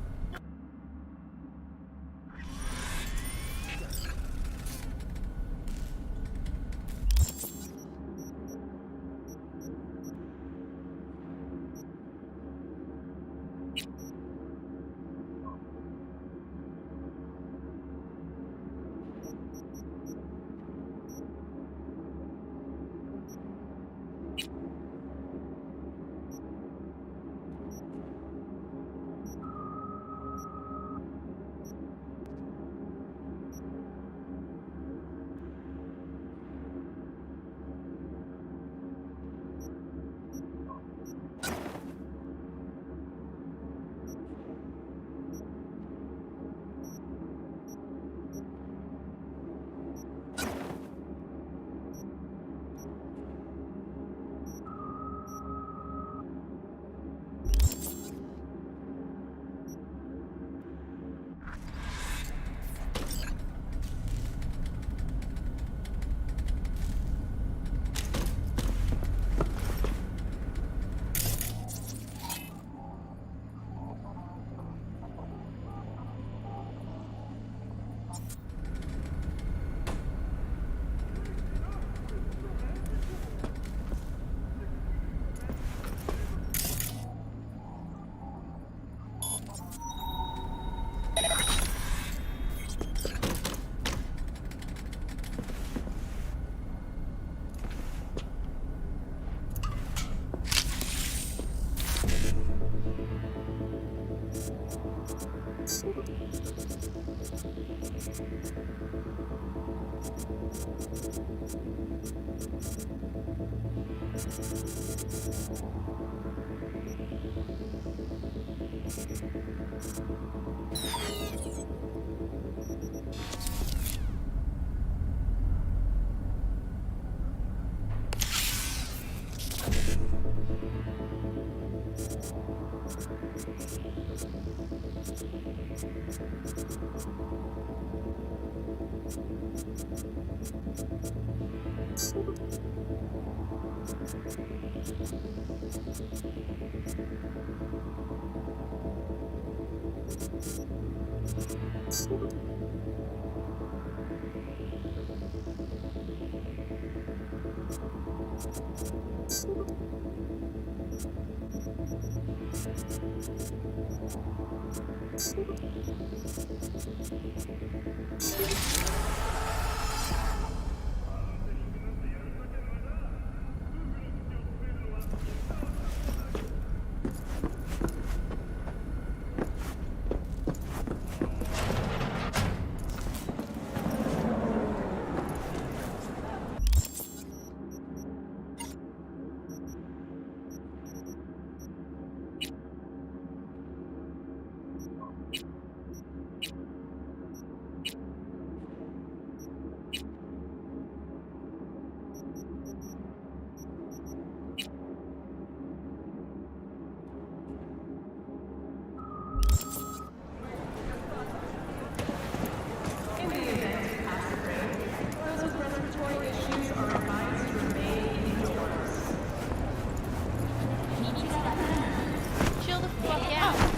Chill the fuck out.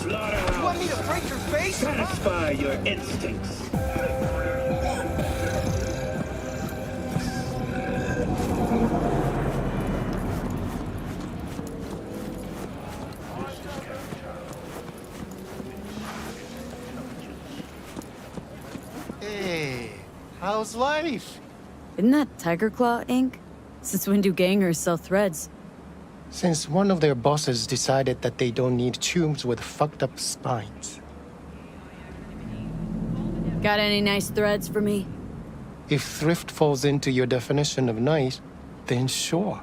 You want me to break your face? Satisfy your instincts. Hey, how's life? Isn't that Tiger Claw ink? Since when do gangers sell threads? Since one of their bosses decided that they don't need tubes with fucked up spines. Got any nice threads for me? If thrift falls into your definition of nice, then sure.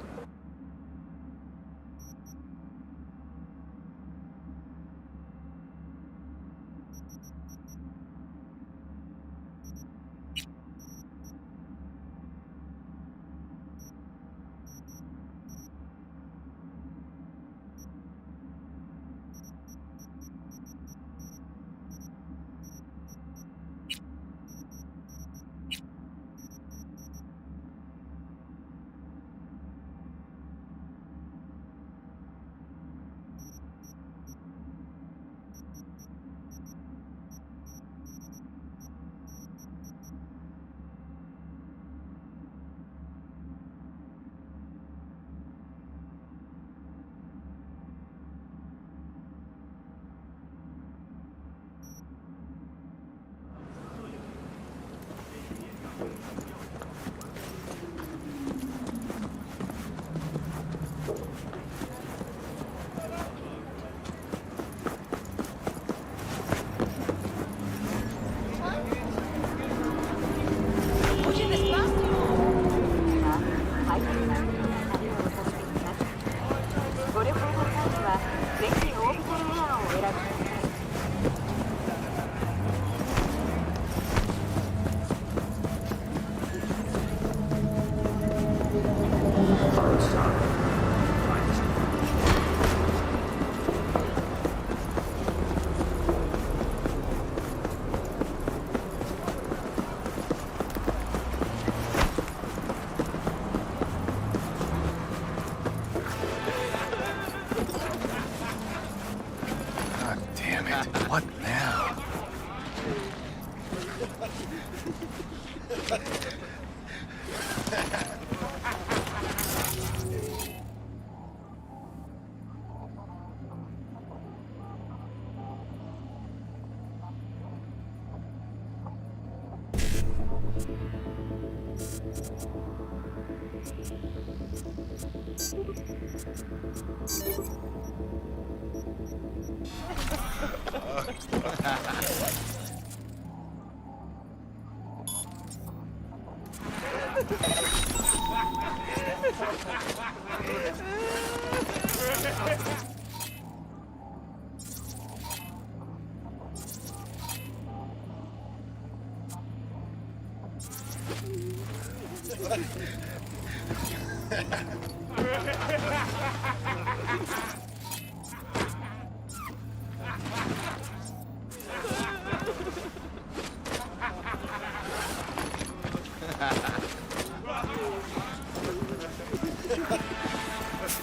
What now?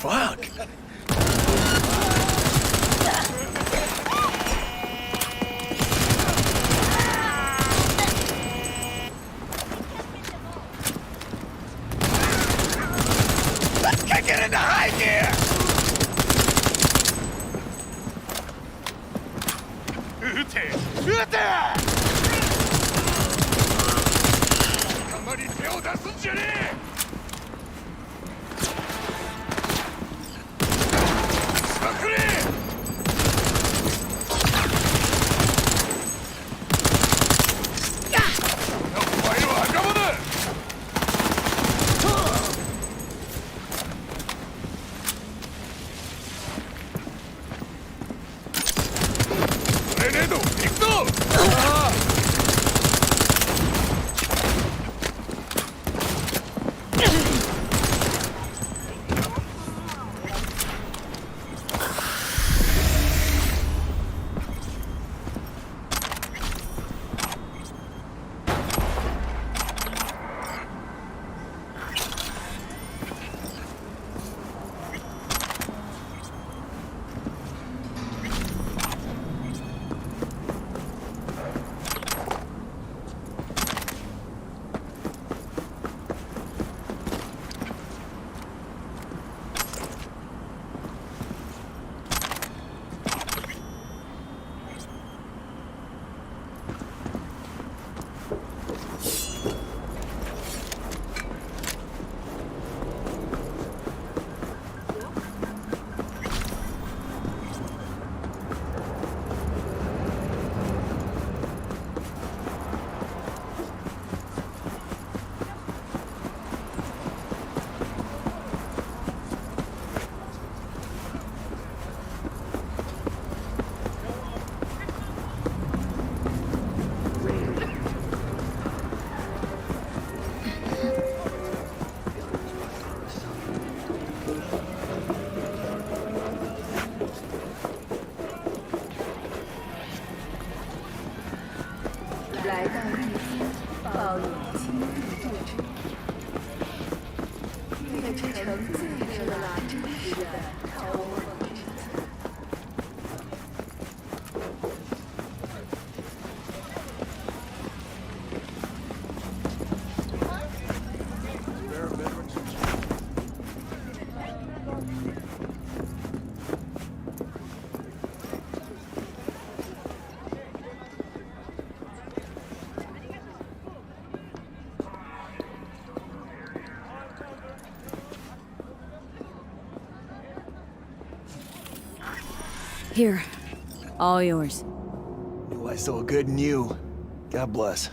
Fuck. Let's kick it into high gear! Here. All yours. Knew I saw good in you. God bless.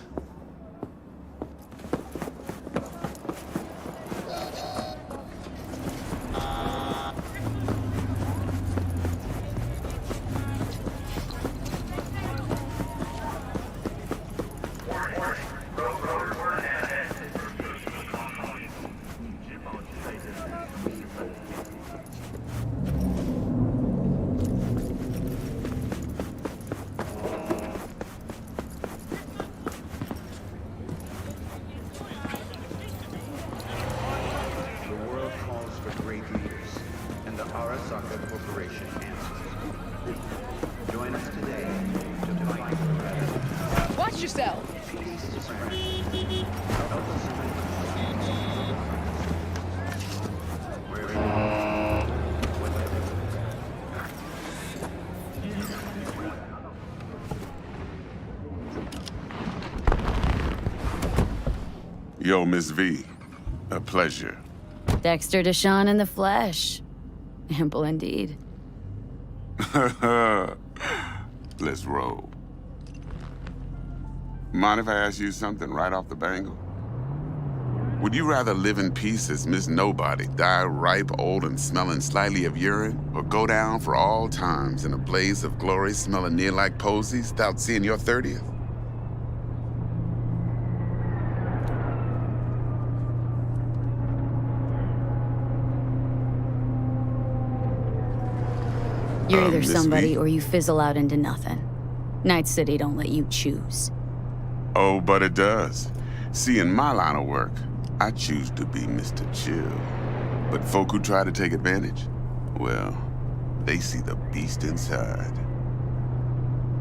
Join us today yourself. Yo, Miss V. A pleasure. Dexter Deshawn in the flesh. Ample indeed. Let's roll. Mind if I ask you something right off the bangle? Would you rather live in peace as Miss Nobody, die ripe, old, and smelling slightly of urine, or go down for all times in a blaze of glory smelling near like posies without seeing your 30th? You're either Miss somebody V? or you fizzle out into nothing. Night City don't let you choose. Oh, but it does. See, in my line of work, I choose to be Mr. Chill. But folk who try to take advantage, well, they see the beast inside.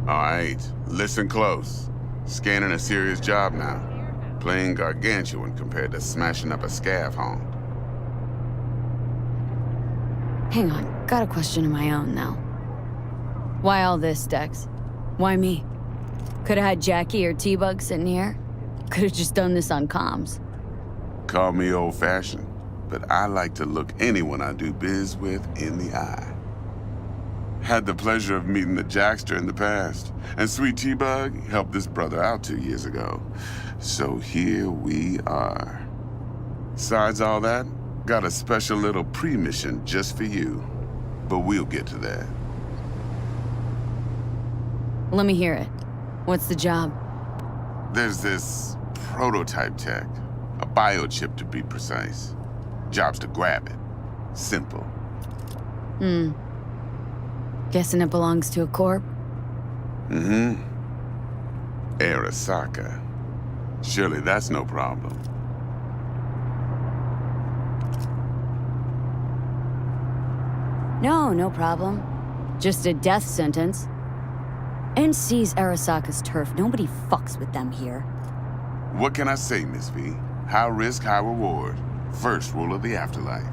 All right, listen close. Scanning a serious job now. Playing gargantuan compared to smashing up a scav home. Hang on, got a question of my own now. Why all this, Dex? Why me? Could've had Jackie or T-Bug sitting here. Could've just done this on comms. Call me old-fashioned, but I like to look anyone I do biz with in the eye. Had the pleasure of meeting the Jackster in the past, and Sweet T-Bug helped this brother out 2 years ago. So here we are. Besides all that, got a special little pre-mission just for you. But we'll get to that. Let me hear it. What's the job? There's this prototype tech, a biochip to be precise. Job's to grab it. Simple. Guessing it belongs to a corp? Mm-hmm. Arasaka. Surely that's no problem. No problem. Just a death sentence. NC's Arasaka's turf. Nobody fucks with them here. What can I say, Miss V? High risk, high reward. First rule of the afterlife.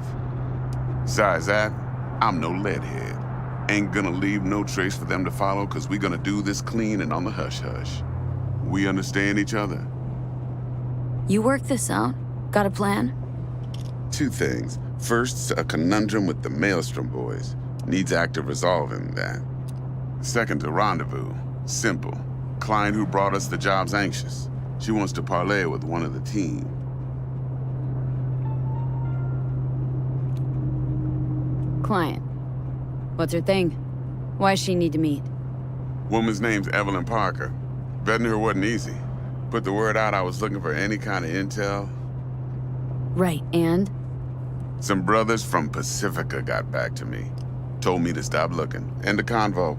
Besides that, I'm no leadhead. Ain't gonna leave no trace for them to follow, cause we gonna do this clean and on the hush-hush. We understand each other. You work this out? Got a plan? Two things. First, a conundrum with the Maelstrom boys. Needs active resolving that. Second, a rendezvous. Simple. Client who brought us the job's anxious. She wants to parlay with one of the team. Client. What's her thing? Why does she need to meet? Woman's name's Evelyn Parker. Betting her wasn't easy. Put the word out I was looking for any kind of intel. Right, and? Some brothers from Pacifica got back to me. Told me to stop looking. End the convo.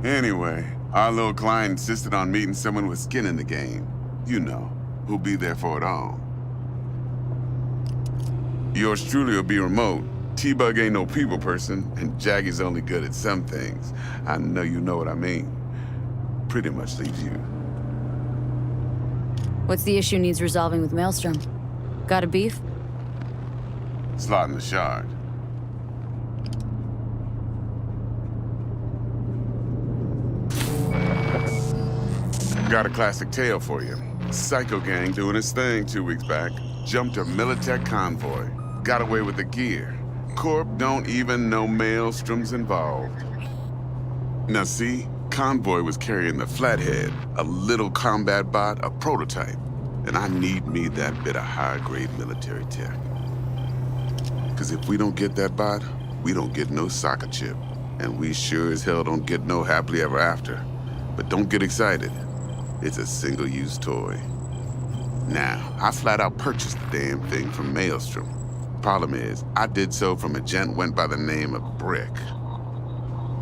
Anyway, our little client insisted on meeting someone with skin in the game. You know, who'll be there for it all. Yours truly will be remote. T-Bug ain't no people person, and Jaggy's only good at some things. I know you know what I mean. Pretty much leaves you. What's the issue needs resolving with Maelstrom? Got a beef? Slot in the shard. Got a classic tale for you. Psycho gang doing its thing 2 weeks back. Jumped a Militech convoy. Got away with the gear. Corp don't even know Maelstrom's involved. Now see, convoy was carrying the Flathead, a little combat bot, a prototype. And I need me that bit of high-grade military tech. Cause if we don't get that bot, we don't get no soccer chip. And we sure as hell don't get no happily ever after. But don't get excited. It's a single-use toy. Now, I flat out purchased the damn thing from Maelstrom. Problem is, I did so from a gent went by the name of Brick.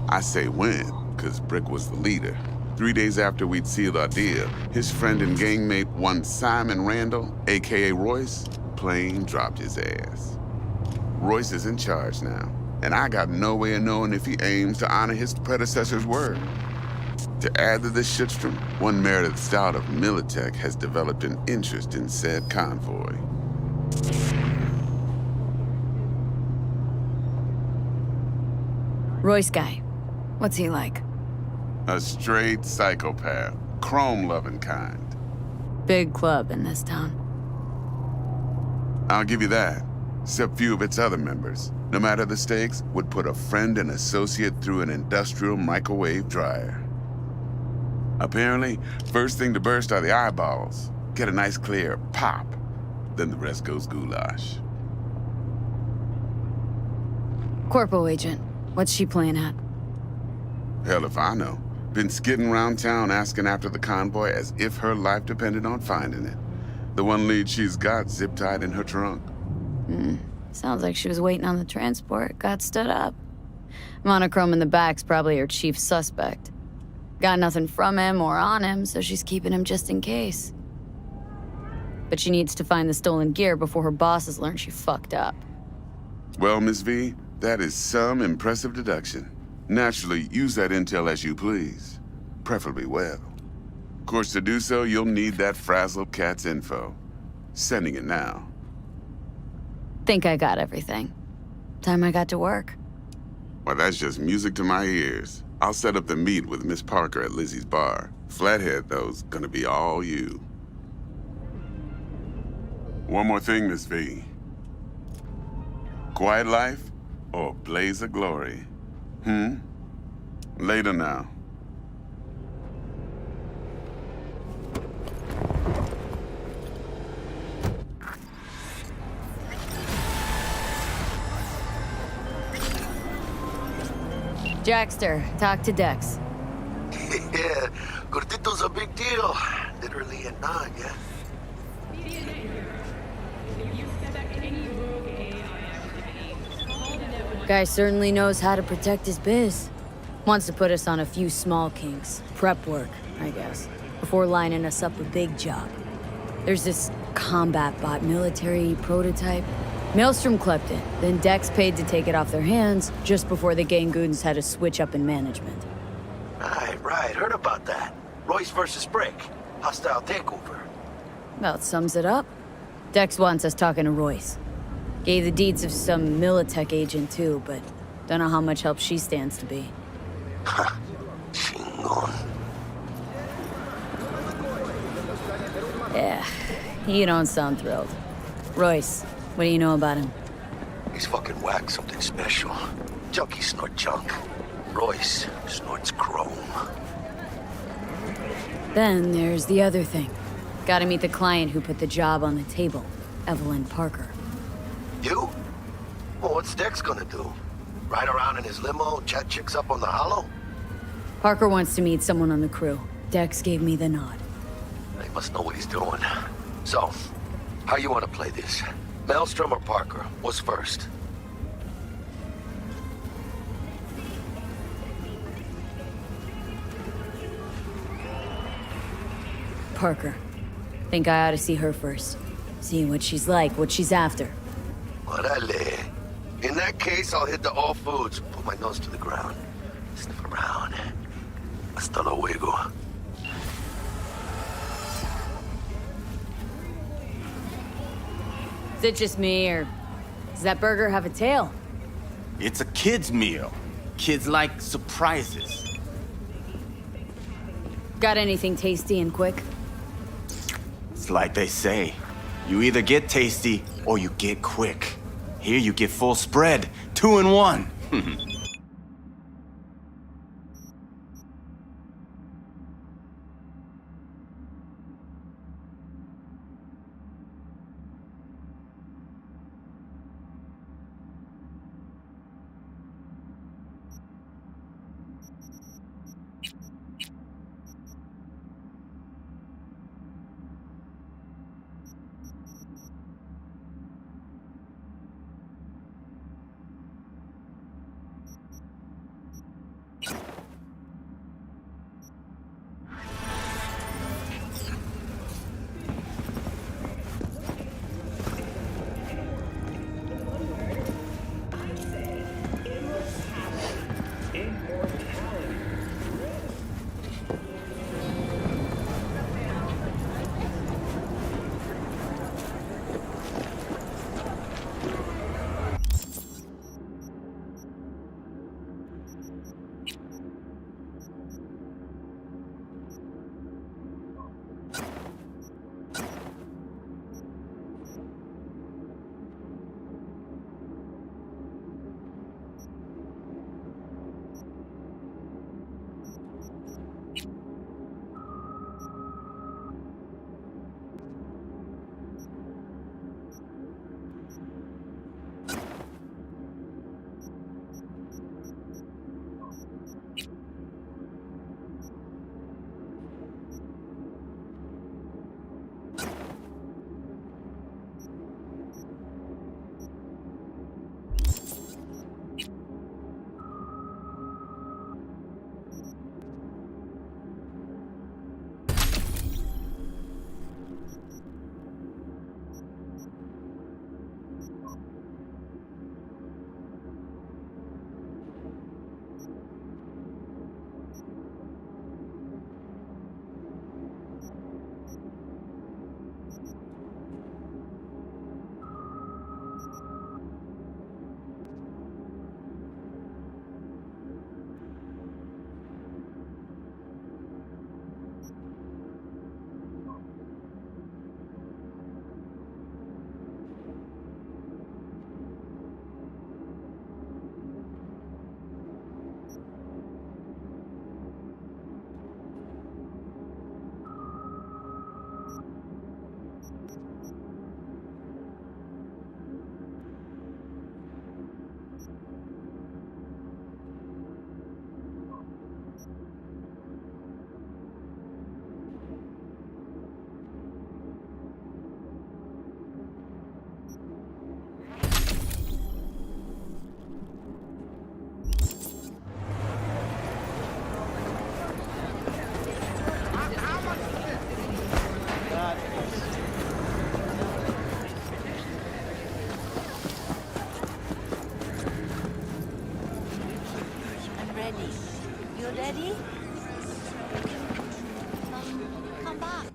I say when, cause Brick was the leader. 3 days after we'd sealed our deal, his friend and gangmate, one Simon Randall, AKA Royce, plain dropped his ass. Royce is in charge now, and I got no way of knowing if he aims to honor his predecessor's word. To add to this shitstorm, one Meredith Stout of Militech has developed an interest in said convoy. Royce guy. What's he like? A straight psychopath. Chrome-loving kind. Big club in this town. I'll give you that. Except few of its other members, no matter the stakes, would put a friend and associate through an industrial microwave dryer. Apparently, first thing to burst are the eyeballs. Get a nice clear pop. Then the rest goes goulash. Corpo agent. What's she playing at? Hell if I know. Been skidding around town asking after the convoy as if her life depended on finding it. The one lead she's got zip-tied in her trunk. Sounds like she was waiting on the transport, got stood up. Monochrome in the back's probably her chief suspect. Got nothing from him or on him, so she's keeping him just in case. But she needs to find the stolen gear before her bosses learn she fucked up. Well, Miss V, that is some impressive deduction. Naturally, use that intel as you please. Preferably well. Of course, to do so, you'll need that frazzled cat's info. Sending it now. Think I got everything. Time I got to work. Well, that's just music to my ears. I'll set up the meet with Miss Parker at Lizzie's bar. Flathead, though's gonna be all you. One more thing, Miss V. Quiet life or blaze of glory? Later now. Jackster, talk to Dex. Yeah, Gordito's a big deal. Literally a nod, yeah? Guy certainly knows how to protect his biz. Wants to put us on a few small kinks. Prep work, I guess, before lining us up a big job. There's this combat bot military prototype. Maelstrom clept it, then Dex paid to take it off their hands just before the Gangoons had a switch up in management. Right, heard about that. Royce versus Brick. Hostile takeover. About sums it up. Dex wants us talking to Royce. Gave the deeds of some Militech agent too, but don't know how much help she stands to be. Yeah, you don't sound thrilled. Royce, what do you know about him? He's fucking whack, something special. Junkies snort junk. Royce snorts chrome. Then there's the other thing. Gotta meet the client who put the job on the table, Evelyn Parker. You? Well, what's Dex gonna do? Ride around in his limo, chat chicks up on the hollow? Parker wants to meet someone on the crew. Dex gave me the nod. He must know what he's doing. So, how you want to play this? Maelstrom or Parker? What's first? Parker. Think I ought to see her first. See what she's like, what she's after. Orale. In that case, I'll hit the all foods. Put my nose to the ground. Sniff around. Hasta luego. Is it just me, or does that burger have a tail? It's a kid's meal. Kids like surprises. Got anything tasty and quick? It's like they say. You either get tasty or you get quick. Here you get full spread, 2 in 1. You ready? Come back.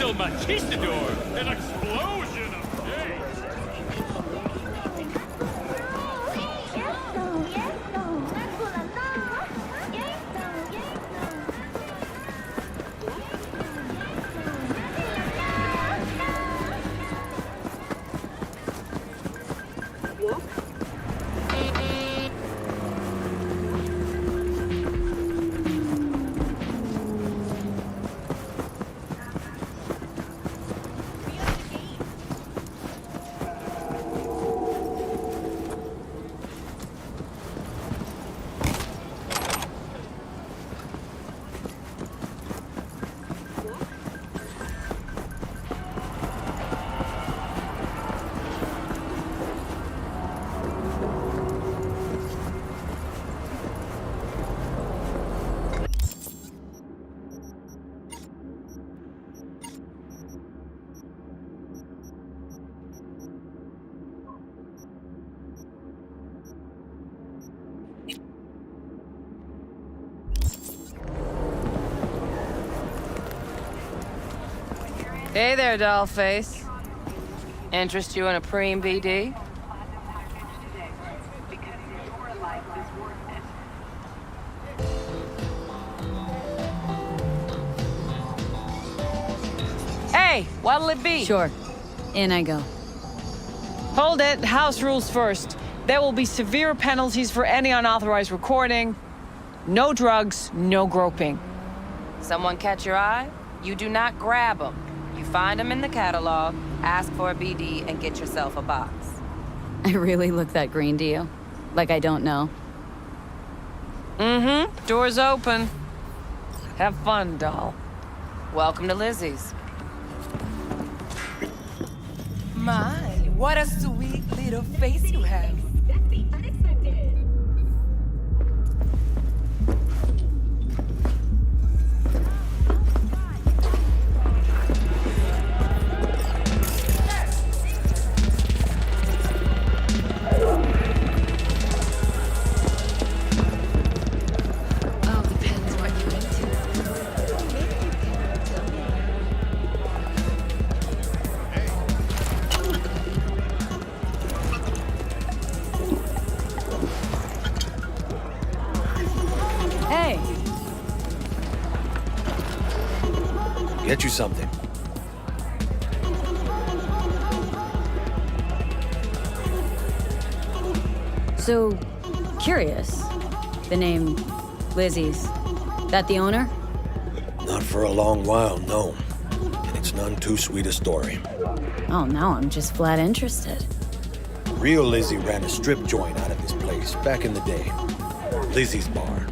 El Machistador! An explosion of days! Hey there, dollface. Interest you in a preem BD? Hey, what'll it be? Sure. In I go. Hold it. House rules first. There will be severe penalties for any unauthorized recording. No drugs, no groping. Someone catch your eye? You do not grab them. You find them in the catalog, ask for a BD, and get yourself a box. I really look that green to you? Like I don't know? Mm-hmm. Door's open. Have fun, doll. Welcome to Lizzie's. My, what a sweet little face you have. Get you something. So, curious. The name Lizzie's. That the owner? Not for a long while, no. And it's none too sweet a story. Oh, now I'm just flat interested. Real Lizzie ran a strip joint out of this place back in the day. Lizzie's Bar.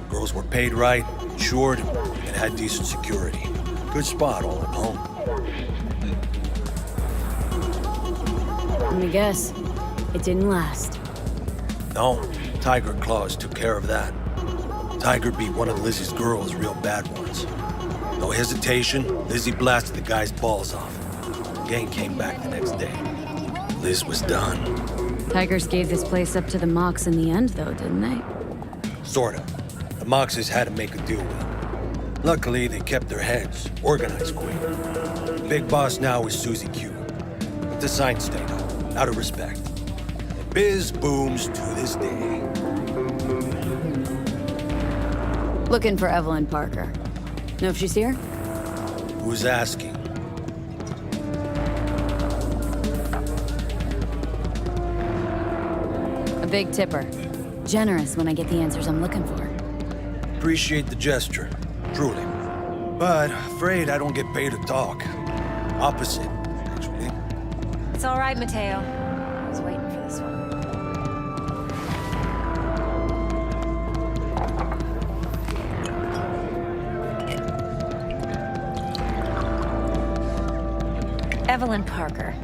Girls were paid right, insured, and had decent security. Good spot, all in all. Let me guess. It didn't last. No, Tiger Claws took care of that. Tiger beat one of Lizzie's girls real bad once. No hesitation, Lizzie blasted the guy's balls off. The gang came back the next day. Liz was done. Tigers gave this place up to the Mox in the end, though, didn't they? Sorta. The Moxes had to make a deal with them. Luckily, they kept their heads, organized quick. The big boss now is Susie Q. But the signs stayed up, out of respect. And biz booms to this day. Looking for Evelyn Parker. Know if she's here? Who's asking? A big tipper. Generous when I get the answers I'm looking for. Appreciate the gesture, truly. But afraid I don't get paid to talk. Opposite, actually. It's all right, Mateo. I was waiting for this one. Evelyn Parker.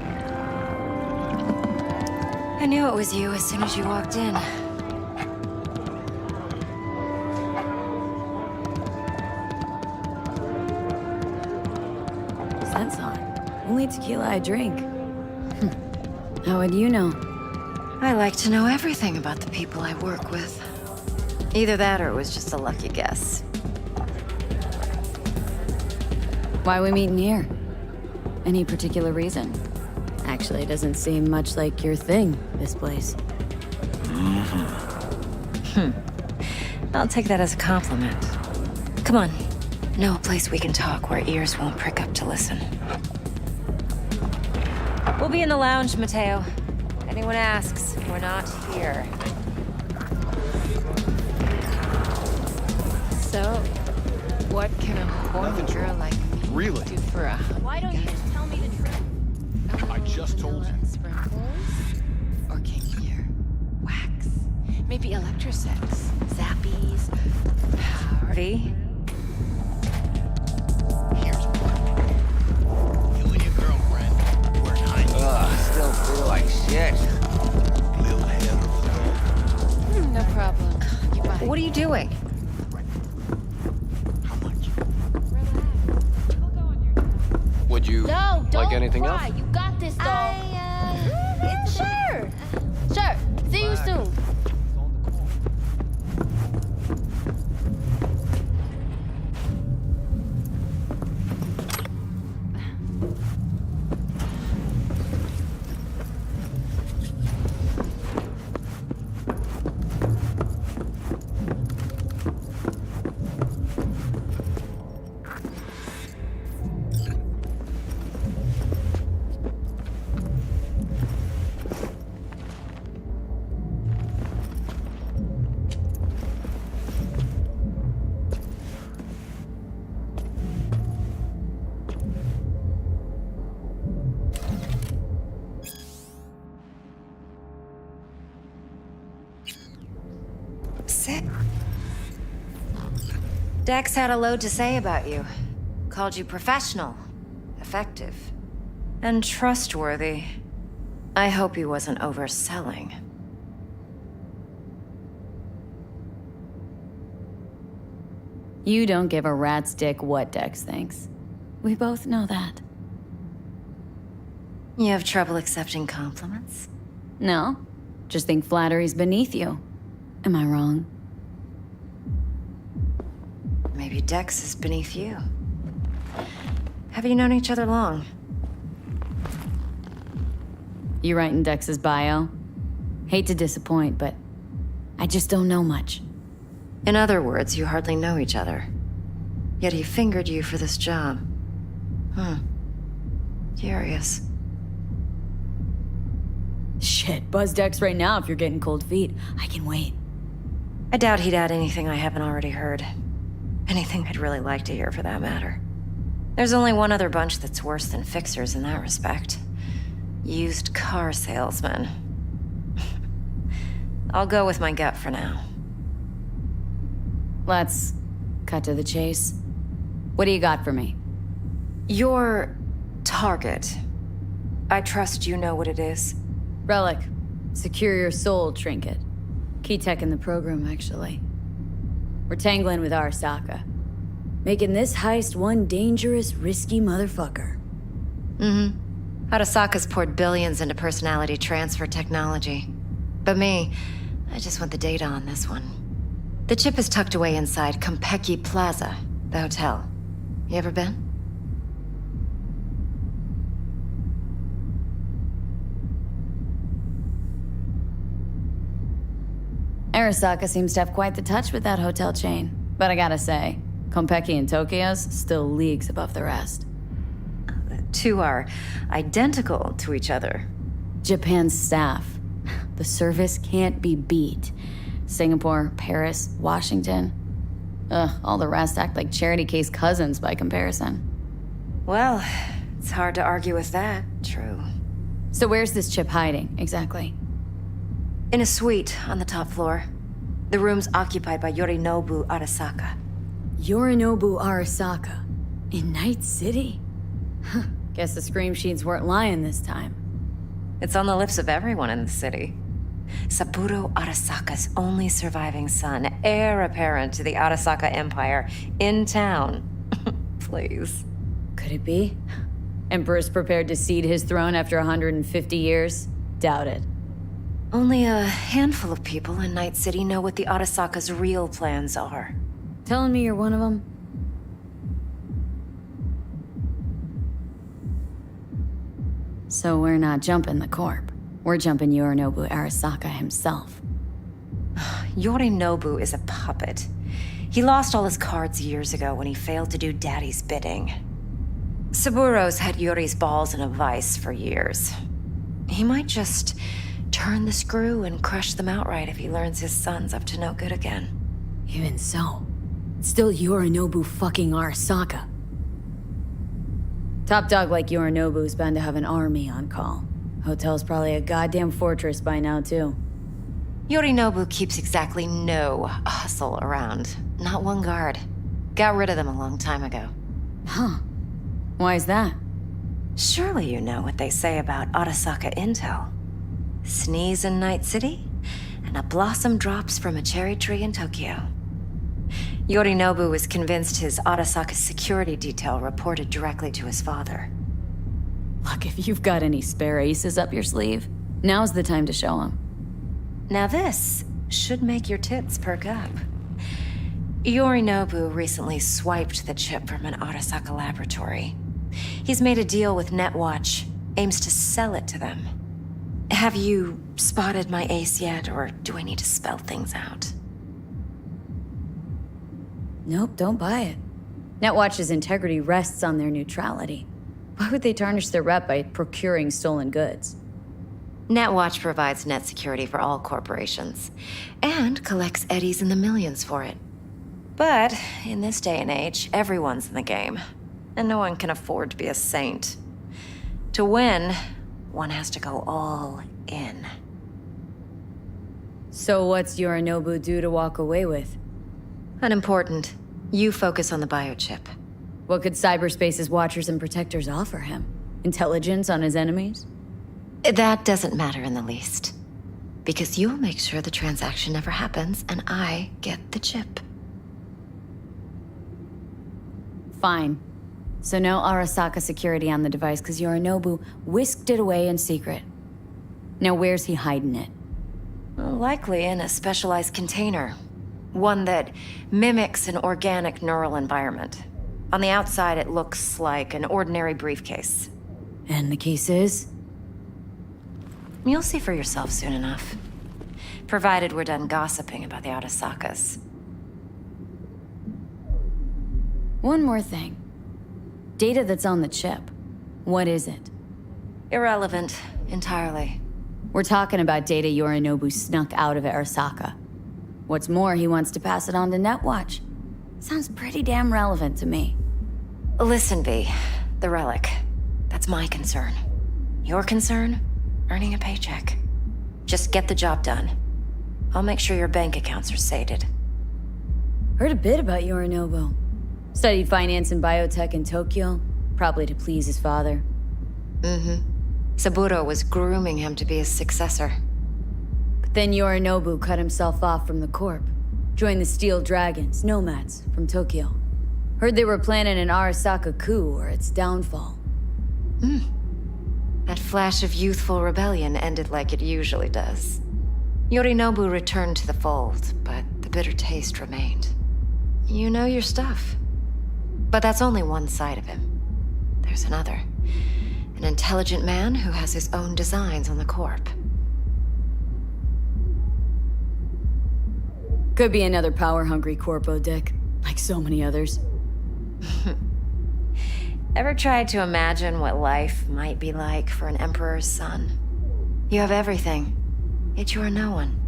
I knew it was you as soon as you walked in. Sense on. Only tequila I drink. How would you know? I like to know everything about the people I work with. Either that or it was just a lucky guess. Why we meeting here? Any particular reason? Actually, it doesn't seem much like your thing, this place. I'll take that as a compliment. Come on. No place we can talk where ears won't prick up to listen. We'll be in the lounge, Mateo. Anyone asks, we're not here. So, what can a horny girl like me do for a Why don't you just tell me the truth? I just told you. Sprinkles? Or king beer? Wax? Maybe electrosex? Zappies? Party? Still feel like shit. No problem. What are you doing? Would you No, don't like anything cry. else? You got this, dog. Sure. Sure. See you soon. Sit. Dex had a load to say about you. Called you professional, effective, and trustworthy. I hope he wasn't overselling. You don't give a rat's dick what Dex thinks. We both know that. You have trouble accepting compliments? No, just think flattery's beneath you. Am I wrong? Maybe Dex is beneath you. Have you known each other long? You writing Dex's bio? Hate to disappoint, but I just don't know much. In other words, you hardly know each other. Yet he fingered you for this job. Curious. Shit, buzz Dex right now if you're getting cold feet. I can wait. I doubt he'd add anything I haven't already heard. Anything I'd really like to hear, for that matter. There's only one other bunch that's worse than fixers in that respect. Used car salesmen. I'll go with my gut for now. Let's cut to the chase. What do you got for me? Your target. I trust you know what it is. Relic. Secure your soul trinket. Key tech in the program, actually. We're tangling with Arasaka. Making this heist one dangerous, risky motherfucker. Mm-hmm. Arasaka's poured billions into personality transfer technology. But me, I just want the data on this one. The chip is tucked away inside Konpeki Plaza, the hotel. You ever been? Arasaka seems to have quite the touch with that hotel chain. But I gotta say, Konpeki and Tokyo's still leagues above the rest. The two are identical to each other. Japan's staff. The service can't be beat. Singapore, Paris, Washington. All the rest act like charity case cousins by comparison. Well, it's hard to argue with that, true. So where's this chip hiding, exactly? In a suite on the top floor. The room's occupied by Yorinobu Arasaka. Yorinobu Arasaka? In Night City? Guess the scream sheets weren't lying this time. It's on the lips of everyone in the city. Saburo Arasaka's only surviving son, heir apparent to the Arasaka Empire, in town. Please. Could it be? Emperor's prepared to cede his throne after 150 years? Doubt it. Only a handful of people in Night City know what the Arasaka's real plans are. Telling me you're one of them? So we're not jumping the corp. We're jumping Yorinobu Arasaka himself. Yorinobu is a puppet. He lost all his cards years ago when he failed to do Daddy's bidding. Saburo's had Yuri's balls in a vice for years. He might just turn the screw and crush them outright if he learns his son's up to no good again. Even so, it's still Yorinobu fucking Arasaka. Top dog like Yorinobu's bound to have an army on call. Hotel's probably a goddamn fortress by now, too. Yorinobu keeps exactly no hustle around. Not one guard. Got rid of them a long time ago. Huh. Why is that? Surely you know what they say about Arasaka intel. Sneeze in Night City, and a blossom drops from a cherry tree in Tokyo. Yorinobu was convinced his Arasaka security detail reported directly to his father. Look, if you've got any spare aces up your sleeve, now's the time to show them. Now this should make your tits perk up. Yorinobu recently swiped the chip from an Arasaka laboratory. He's made a deal with Netwatch, aims to sell it to them. Have you spotted my ace yet, or do I need to spell things out? Nope, don't buy it. Netwatch's integrity rests on their neutrality. Why would they tarnish their rep by procuring stolen goods? Netwatch provides net security for all corporations, and collects eddies in the millions for it. But in this day and age, everyone's in the game, and no one can afford to be a saint. To win, one has to go all in. So what's Yorinobu due to walk away with? Unimportant. You focus on the biochip. What could cyberspace's watchers and protectors offer him? Intelligence on his enemies? That doesn't matter in the least. Because you'll make sure the transaction never happens, and I get the chip. Fine. So no Arasaka security on the device because Yorinobu whisked it away in secret. Now where's he hiding it? Likely in a specialized container. One that mimics an organic neural environment. On the outside, it looks like an ordinary briefcase. And the case is? You'll see for yourself soon enough. Provided we're done gossiping about the Arasakas. One more thing. Data that's on the chip. What is it? Irrelevant, entirely. We're talking about data Yorinobu snuck out of Arasaka. What's more, he wants to pass it on to Netwatch. Sounds pretty damn relevant to me. Listen, V. The relic. That's my concern. Your concern? Earning a paycheck. Just get the job done. I'll make sure your bank accounts are sated. Heard a bit about Yorinobu. Studied finance and biotech in Tokyo, probably to please his father. Mm-hmm. Saburo was grooming him to be his successor. But then Yorinobu cut himself off from the Corp. Joined the Steel Dragons, nomads, from Tokyo. Heard they were planning an Arasaka coup or its downfall. That flash of youthful rebellion ended like it usually does. Yorinobu returned to the fold, but the bitter taste remained. You know your stuff. But that's only one side of him. There's another. An intelligent man who has his own designs on the Corp. Could be another power-hungry corpo dick, like so many others. Ever tried to imagine what life might be like for an emperor's son? You have everything, yet you are no one.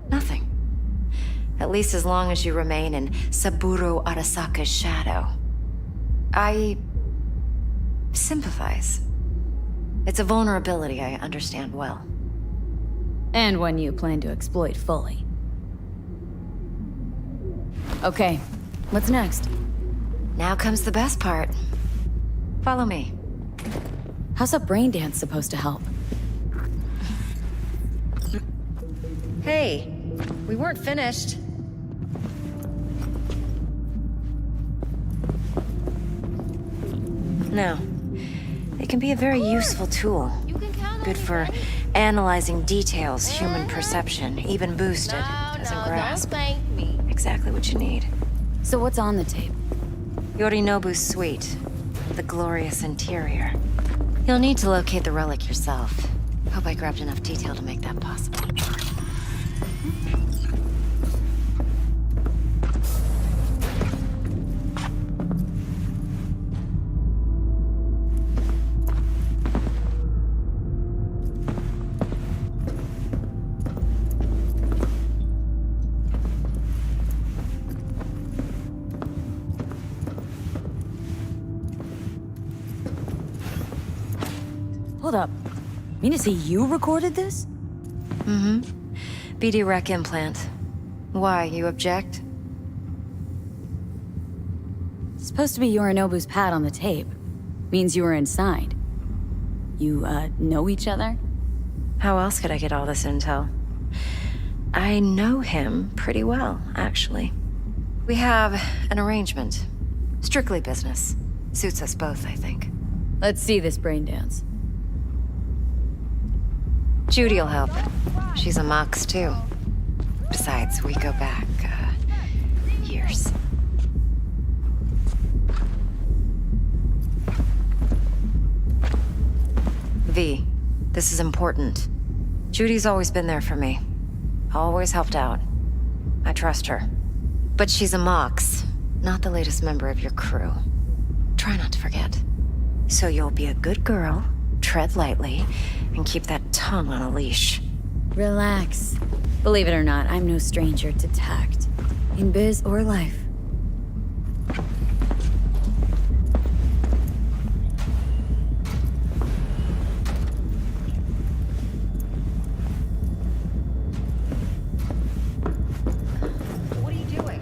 Nothing. At least as long as you remain in Saburo Arasaka's shadow. I sympathize. It's a vulnerability I understand well. And one you plan to exploit fully. Okay, what's next? Now comes the best part. Follow me. How's a brain dance supposed to help? Hey, we weren't finished. Now, it can be a very useful tool. Good for analyzing details, human perception, even boosted. Doesn't grasp. Exactly what you need. So what's on the tape? Yorinobu's suite. The glorious interior. You'll need to locate the relic yourself. Hope I grabbed enough detail to make that possible. Hold up. Mean to say you recorded this? Mm-hmm. BD rec implant. Why, you object? It's supposed to be Yorinobu's pad on the tape. Means you were inside. You, know each other? How else could I get all this intel? I know him pretty well, actually. We have an arrangement. Strictly business. Suits us both, I think. Let's see this brain dance. Judy'll help. She's a Mox, too. Besides, we go back, years. V, this is important. Judy's always been there for me. Always helped out. I trust her. But she's a Mox, not the latest member of your crew. Try not to forget. So you'll be a good girl, tread lightly, and keep that tongue on a leash. Relax. Believe it or not, I'm no stranger to tact. In biz or life. What are you doing?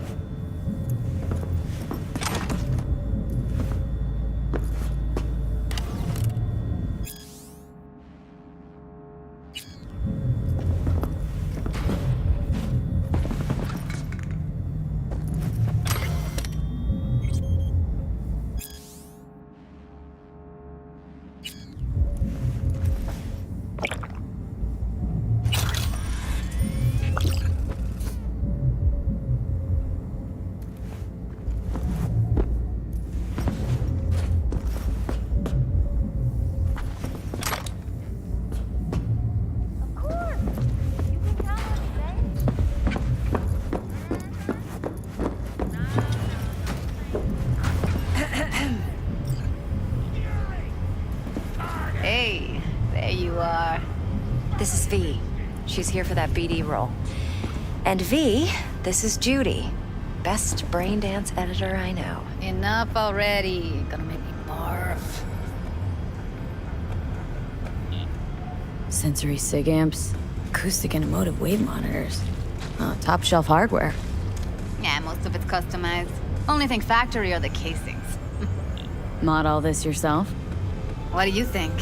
Hey, there you are. This is V. She's here for that BD role. And V, this is Judy. Best brain dance editor I know. Enough already. Gonna make me barf. Sensory sig amps, acoustic and emotive wave monitors. Oh, top shelf hardware. Yeah, most of it's customized. Only thing factory are the casings. Mod all this yourself? What do you think?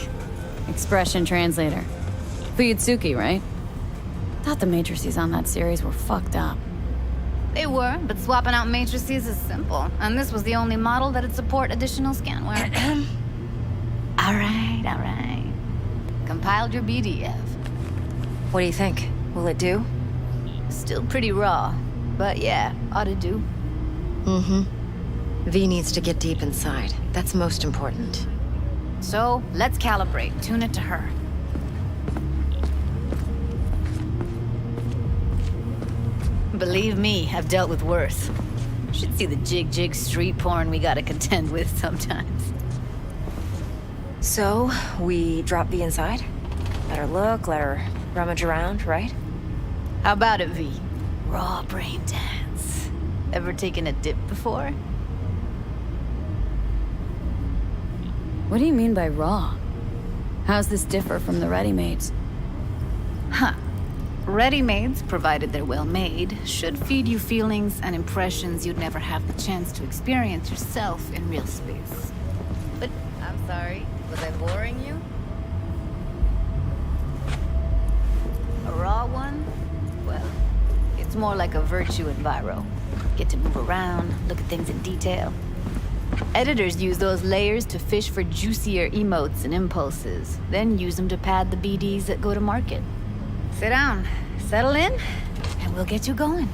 Expression translator. Fuyutsuki, right? Thought the matrices on that series were fucked up. They were, but swapping out matrices is simple. And this was the only model that'd support additional scanware. Alright. Compiled your BDF. What do you think? Will it do? Still pretty raw, but yeah, ought to do. Mm-hmm. V needs to get deep inside. That's most important. So, let's calibrate. Tune it to her. Believe me, I've dealt with worse. Should see the jig street porn we gotta contend with sometimes. So, we drop V inside? Let her look, let her rummage around, right? How about it, V? Raw brain dance. Ever taken a dip before? What do you mean by raw? How's this differ from the ready-mades? Huh. Ready-mades, provided they're well-made, should feed you feelings and impressions you'd never have the chance to experience yourself in real space. But I'm sorry, was I boring you? a raw one? Well, it's more like a virtue enviro. Get to move around, look at things in detail. Editors use those layers to fish for juicier emotes and impulses, then use them to pad the BDs that go to market. Sit down, settle in, and we'll get you going.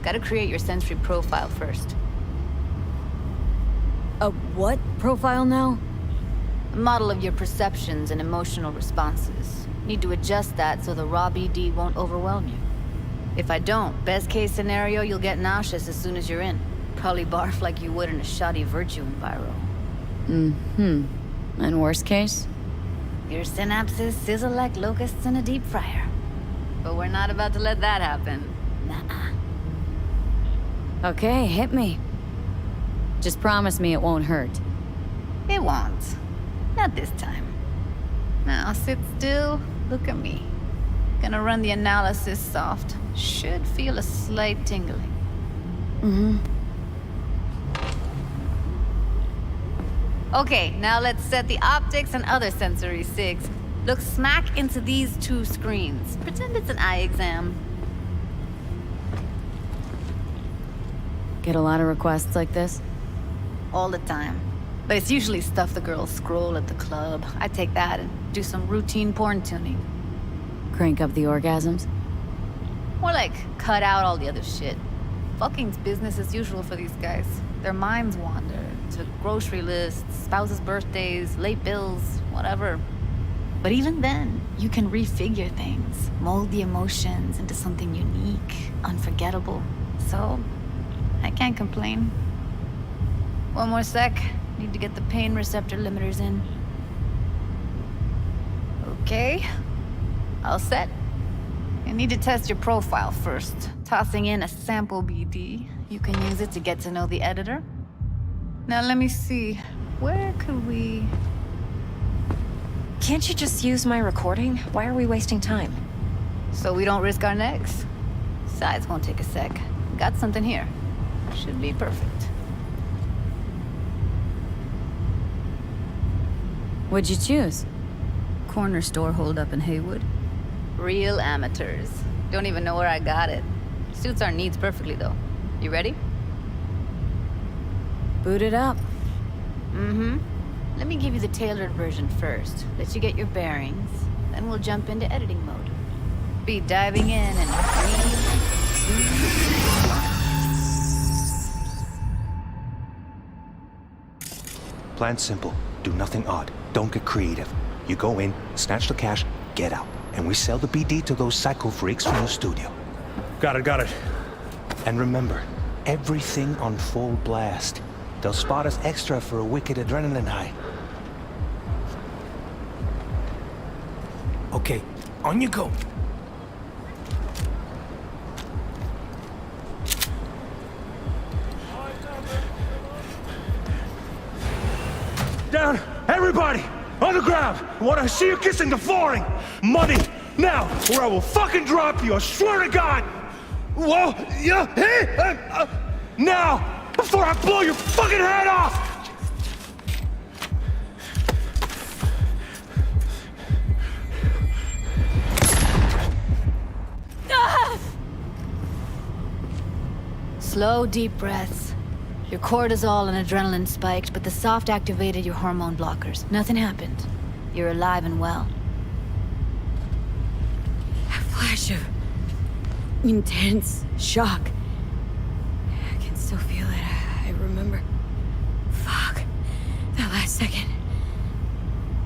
Gotta create your sensory profile first. A what profile now? A model of your perceptions and emotional responses. Need to adjust that so the raw BD won't overwhelm you. If I don't, best case scenario, you'll get nauseous as soon as you're in. Probably barf like you would in a shoddy virtue enviro. Mm-hmm. And worst case? Your synapses sizzle like locusts in a deep fryer. But we're not about to let that happen. Nuh-uh. Okay, hit me. Just promise me it won't hurt. It won't. Not this time. Now sit still, look at me. Gonna run the analysis soft. Should feel a slight tingling. Mm-hmm. Okay, now let's set the optics and other sensory sigs. Look smack into these two screens. Pretend it's an eye exam. Get a lot of requests like this? All the time. But it's usually stuff the girls scroll at the club. I take that and do some routine porn tuning. Crank up the orgasms? More like cut out all the other shit. Fucking's business as usual for these guys. Their minds wander to grocery lists, spouses' birthdays, late bills, whatever. But even then, you can refigure things, mold the emotions into something unique, unforgettable. So, I can't complain. One more sec. Need to get the pain receptor limiters in. Okay. All set. You need to test your profile first. Tossing in a sample BD. You can use it to get to know the editor. Now let me see. Where could we... Can't you just use my recording? Why are we wasting time? So we don't risk our necks. Besides, won't take a sec. Got something here. Should be perfect. What'd you choose? Corner store holdup in Haywood. Real amateurs. Don't even know where I got it. Suits our needs perfectly, though. You ready? Boot it up. Mm-hmm. Let me give you the tailored version first. Let you get your bearings. Then we'll jump into editing mode. Be diving in and... Plan's simple. Do nothing odd. Don't get creative. You go in, snatch the cash, get out. And we sell the BD to those psycho freaks from the studio. Got it. And remember, everything on full blast. They'll spot us extra for a wicked adrenaline high. Okay, on you go. Down! Everybody! On the ground! I want to see you kissing the flooring! Money! Now! Or I will fucking drop you! I swear to God! Whoa! Yeah! Hey! Now! Before I blow your fucking head off! Slow, deep breaths. Your cortisol and adrenaline spiked, but the soft activated your hormone blockers. Nothing happened. You're alive and well. A flash of intense shock. I can still feel it. I remember. Fuck. That last second.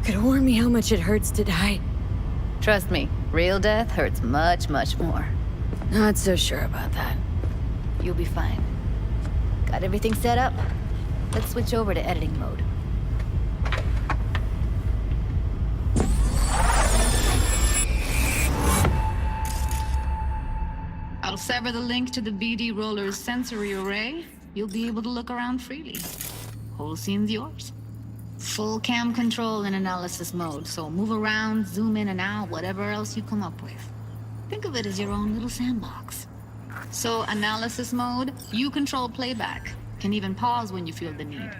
Could have warned me how much it hurts to die. Trust me, real death hurts much, much more. Not so sure about that. You'll be fine. Got everything set up? Let's switch over to editing mode. I'll sever the link to the BD Roller's sensory array. You'll be able to look around freely. Whole scene's yours. Full cam control in analysis mode, so move around, zoom in and out, whatever else you come up with. Think of it as your own little sandbox. So, analysis mode, you control playback. Can even pause when you feel the need.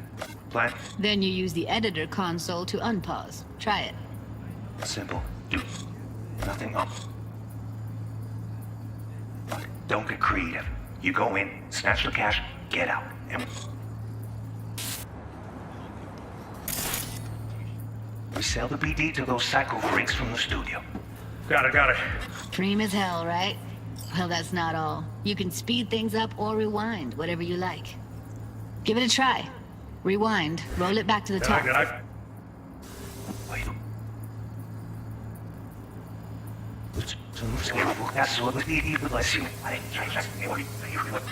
Plan? Then you use the editor console to unpause. Try it. Simple. Do nothing up. Don't get creative. You go in, snatch the cash, get out. And we sell the BD to those psycho freaks from the studio. Got it. Cream as hell, right? Well, that's not all. You can speed things up or rewind, whatever you like. Give it a try. Rewind, roll it back to the top.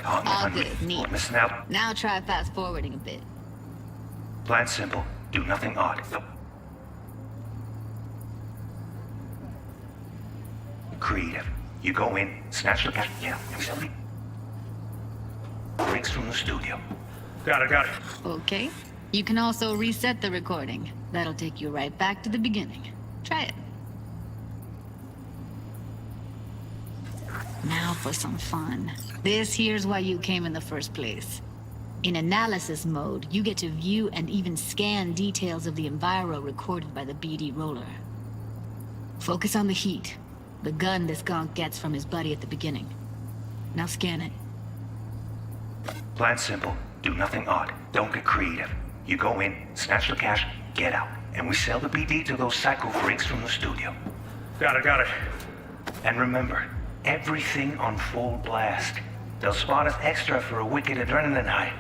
All good, neat. Now try fast forwarding a bit. Plan simple. Do nothing odd. Creative. You go in, snatch the cash, yeah, and freaks from the studio. Got it. Okay. You can also reset the recording. That'll take you right back to the beginning. Try it. Now for some fun. This here's why you came in the first place. In analysis mode, you get to view and even scan details of the enviro recorded by the BD Roller. Focus on the heat. The gun this gonk gets from his buddy at the beginning. Now scan it. Plan simple. Do nothing odd. Don't get creative. You go in, snatch the cash, get out. And we sell the BD to those psycho freaks from the studio. Got it. And remember, everything on full blast. They'll spot us extra for a wicked adrenaline high.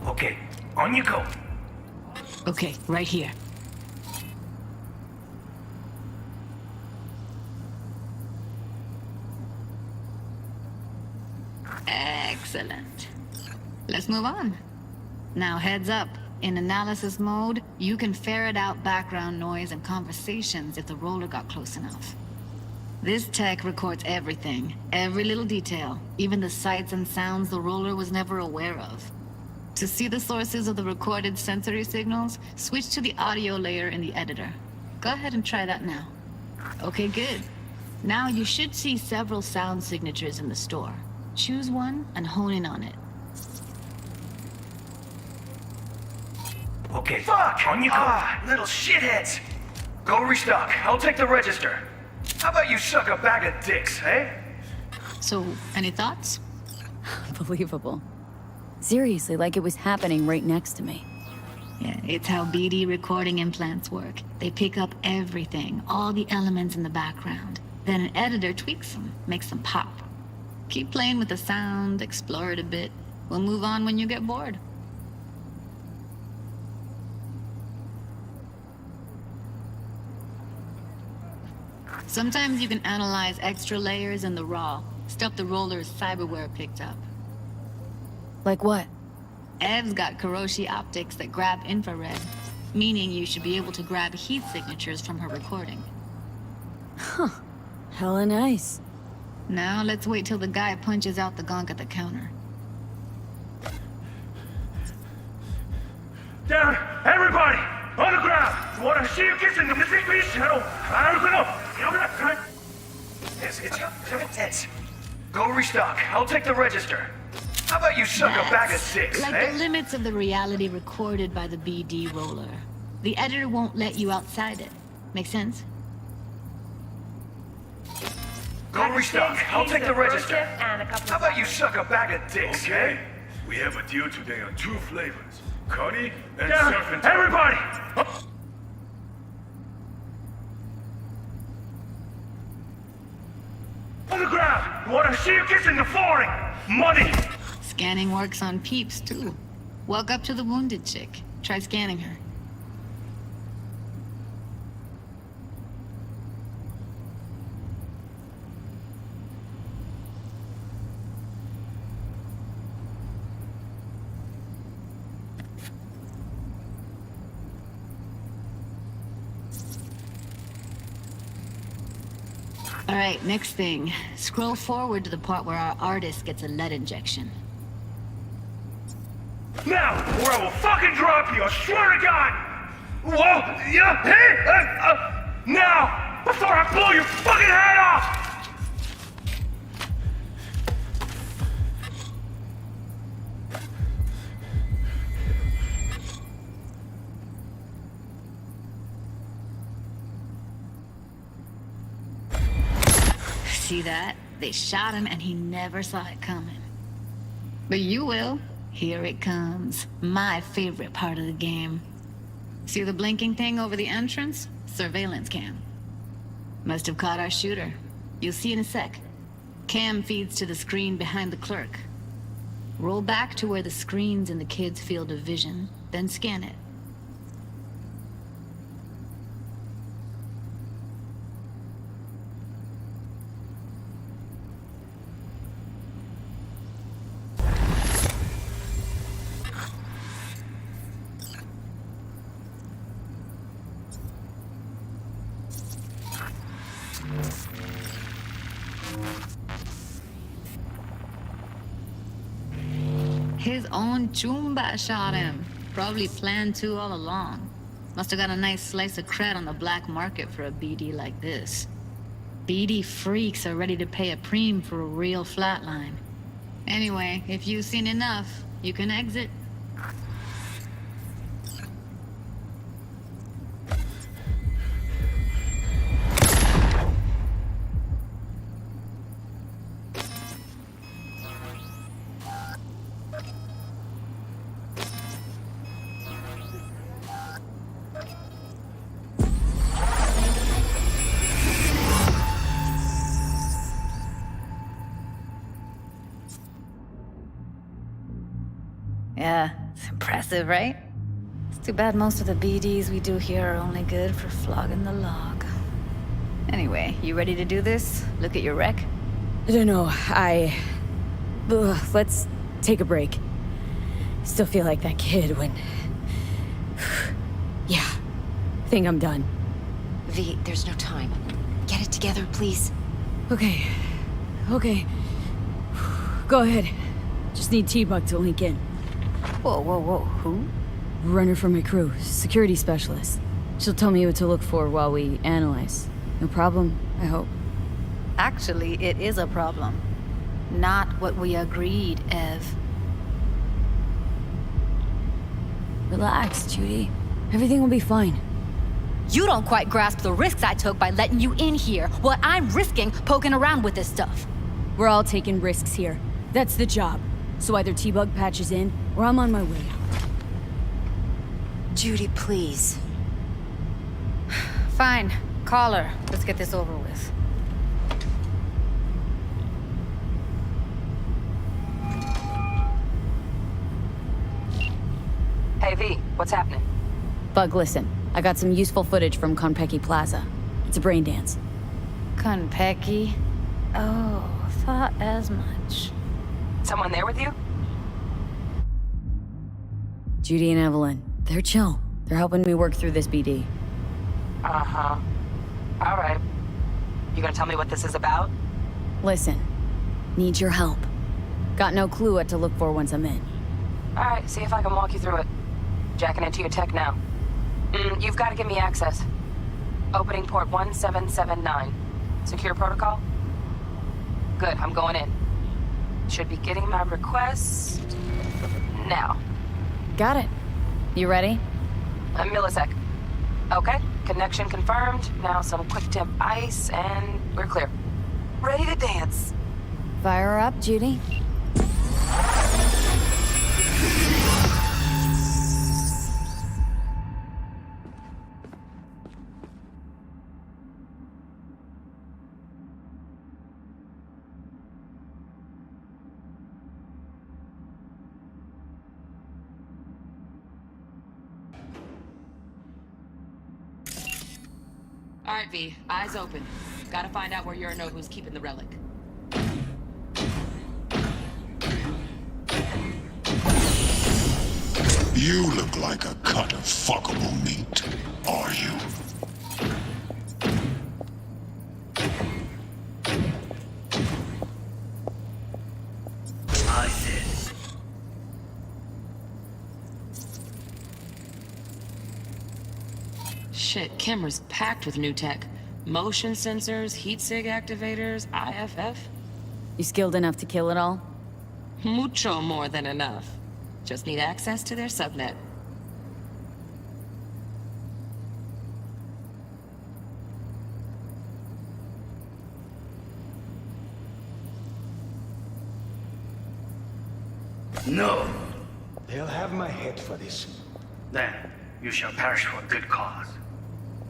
Okay, on you go. Okay, right here. Excellent. Let's move on. Now heads up. In analysis mode, you can ferret out background noise and conversations if the roller got close enough. This tech records everything, every little detail, even the sights and sounds the roller was never aware of. To see the sources of the recorded sensory signals, switch to the audio layer in the editor. Go ahead and try that now. Okay, good. Now you should see several sound signatures in the store. Choose one and hone in on it. Okay, fuck! On you go! Little shitheads! Go restock. I'll take the register. How about you suck a bag of dicks, eh? So, any thoughts? Unbelievable. Seriously, like it was happening right next to me. Yeah, it's how BD recording implants work. They pick up everything, all the elements in the background. Then an editor tweaks them, makes them pop. Keep playing with the sound, explore it a bit. We'll move on when you get bored. Sometimes you can analyze extra layers in the raw, stuff the roller's cyberware picked up. Like what? Ev's got Kiroshi optics that grab infrared, meaning you should be able to grab heat signatures from her recording. Huh. Hella nice. Now let's wait till the guy punches out the gonk at the counter. Down, everybody! On the ground! Want to see you kissing the missing piece? It's go restock. I'll take the register. How about you suck a bag of six, Like eh? the limits of the reality recorded by the BD roller. The editor won't let you outside it. Make sense? Go restock. I'll take the register. How about you suck a bag of dicks, Okay. eh? We have a deal today on 2 flavors. Connie and Surf and everybody! On the ground! Want to see you kissing the flooring! Money! Scanning works on peeps, too. Walk up to the wounded chick. Try scanning her. All right, next thing. Scroll forward to the part where our artist gets a lead injection. Now, or I will fucking drop you, I swear to God! Whoa, yeah, hey, now, before I blow your fucking head off! See that? They shot him and he never saw it coming. But you will. Here it comes. My favorite part of the game. See the blinking thing over the entrance? Surveillance cam. Must have caught our shooter. You'll see in a sec. Cam feeds to the screen behind the clerk. Roll back to where the screen's in the kid's field of vision, then scan it. His own Chumba shot him. Probably planned to all along. Must have got a nice slice of cred on the black market for a BD like this. BD freaks are ready to pay a preem for a real flatline. Anyway, if you've seen enough, you can exit. Yeah, it's impressive, right? It's too bad most of the BDs we do here are only good for flogging the log. Anyway, you ready to do this? Look at your wreck? I don't know, let's take a break. Still feel like that kid when... Yeah, think I'm done. V, there's no time. Get it together, please. Okay. Go ahead. Just need T-Bug to link in. Whoa, who? Runner for my crew, security specialist. She'll tell me what to look for while we analyze. No problem, I hope. Actually, it is a problem. Not what we agreed, Ev. Relax, Judy. Everything will be fine. You don't quite grasp the risks I took by letting you in here. What I'm risking poking around with this stuff. We're all taking risks here. That's the job. So either T-Bug patches in, or I'm on my way out. Judy, please. Fine. Call her. Let's get this over with. What's happening? Bug, listen. I got some useful footage from Konpeki Plaza. It's a brain dance. Konpeki? Oh, thought as much. Someone there with you? Judy and Evelyn. They're chill. They're helping me work through this BD. Uh-huh. All right. You gonna tell me what this is about? Listen. Need your help. Got no clue what to look for once I'm in. All right, see if I can walk you through it. Jacking into your tech now. You've got to give me access. Opening port 1779. Secure protocol? Good, I'm going in. Should be getting my request now. Got it. You ready? A millisec. Okay, connection confirmed. Now some quick temp ice, and we're clear. Ready to dance. Fire her up, Judy. All right, V. Eyes open. Gotta find out where Neoghoul's keeping the relic. You look like a cut of fuckable meat, are you? I said. Shit, camera's packed with new tech. Motion sensors, heat sig activators, IFF. You skilled enough to kill it all? Mucho more than enough. Just need access to their subnet. No. They'll have my head for this. Then you shall perish for a good cause.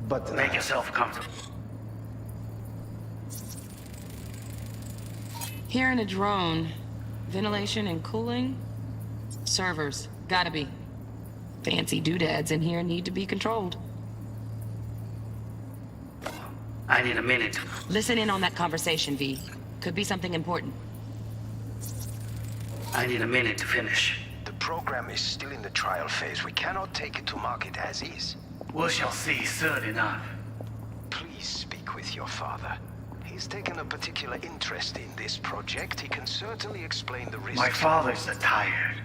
But make yourself comfortable. Here in a drone, ventilation and cooling? Servers, gotta be. Fancy doodads in here need to be controlled. I need a minute. Listen in on that conversation, V. Could be something important. I need a minute to finish. The program is still in the trial phase. We cannot take it to market as is. We shall see soon enough. Please speak with your father. He's taken a particular interest in this project. He can certainly explain the risks. My father's a tired,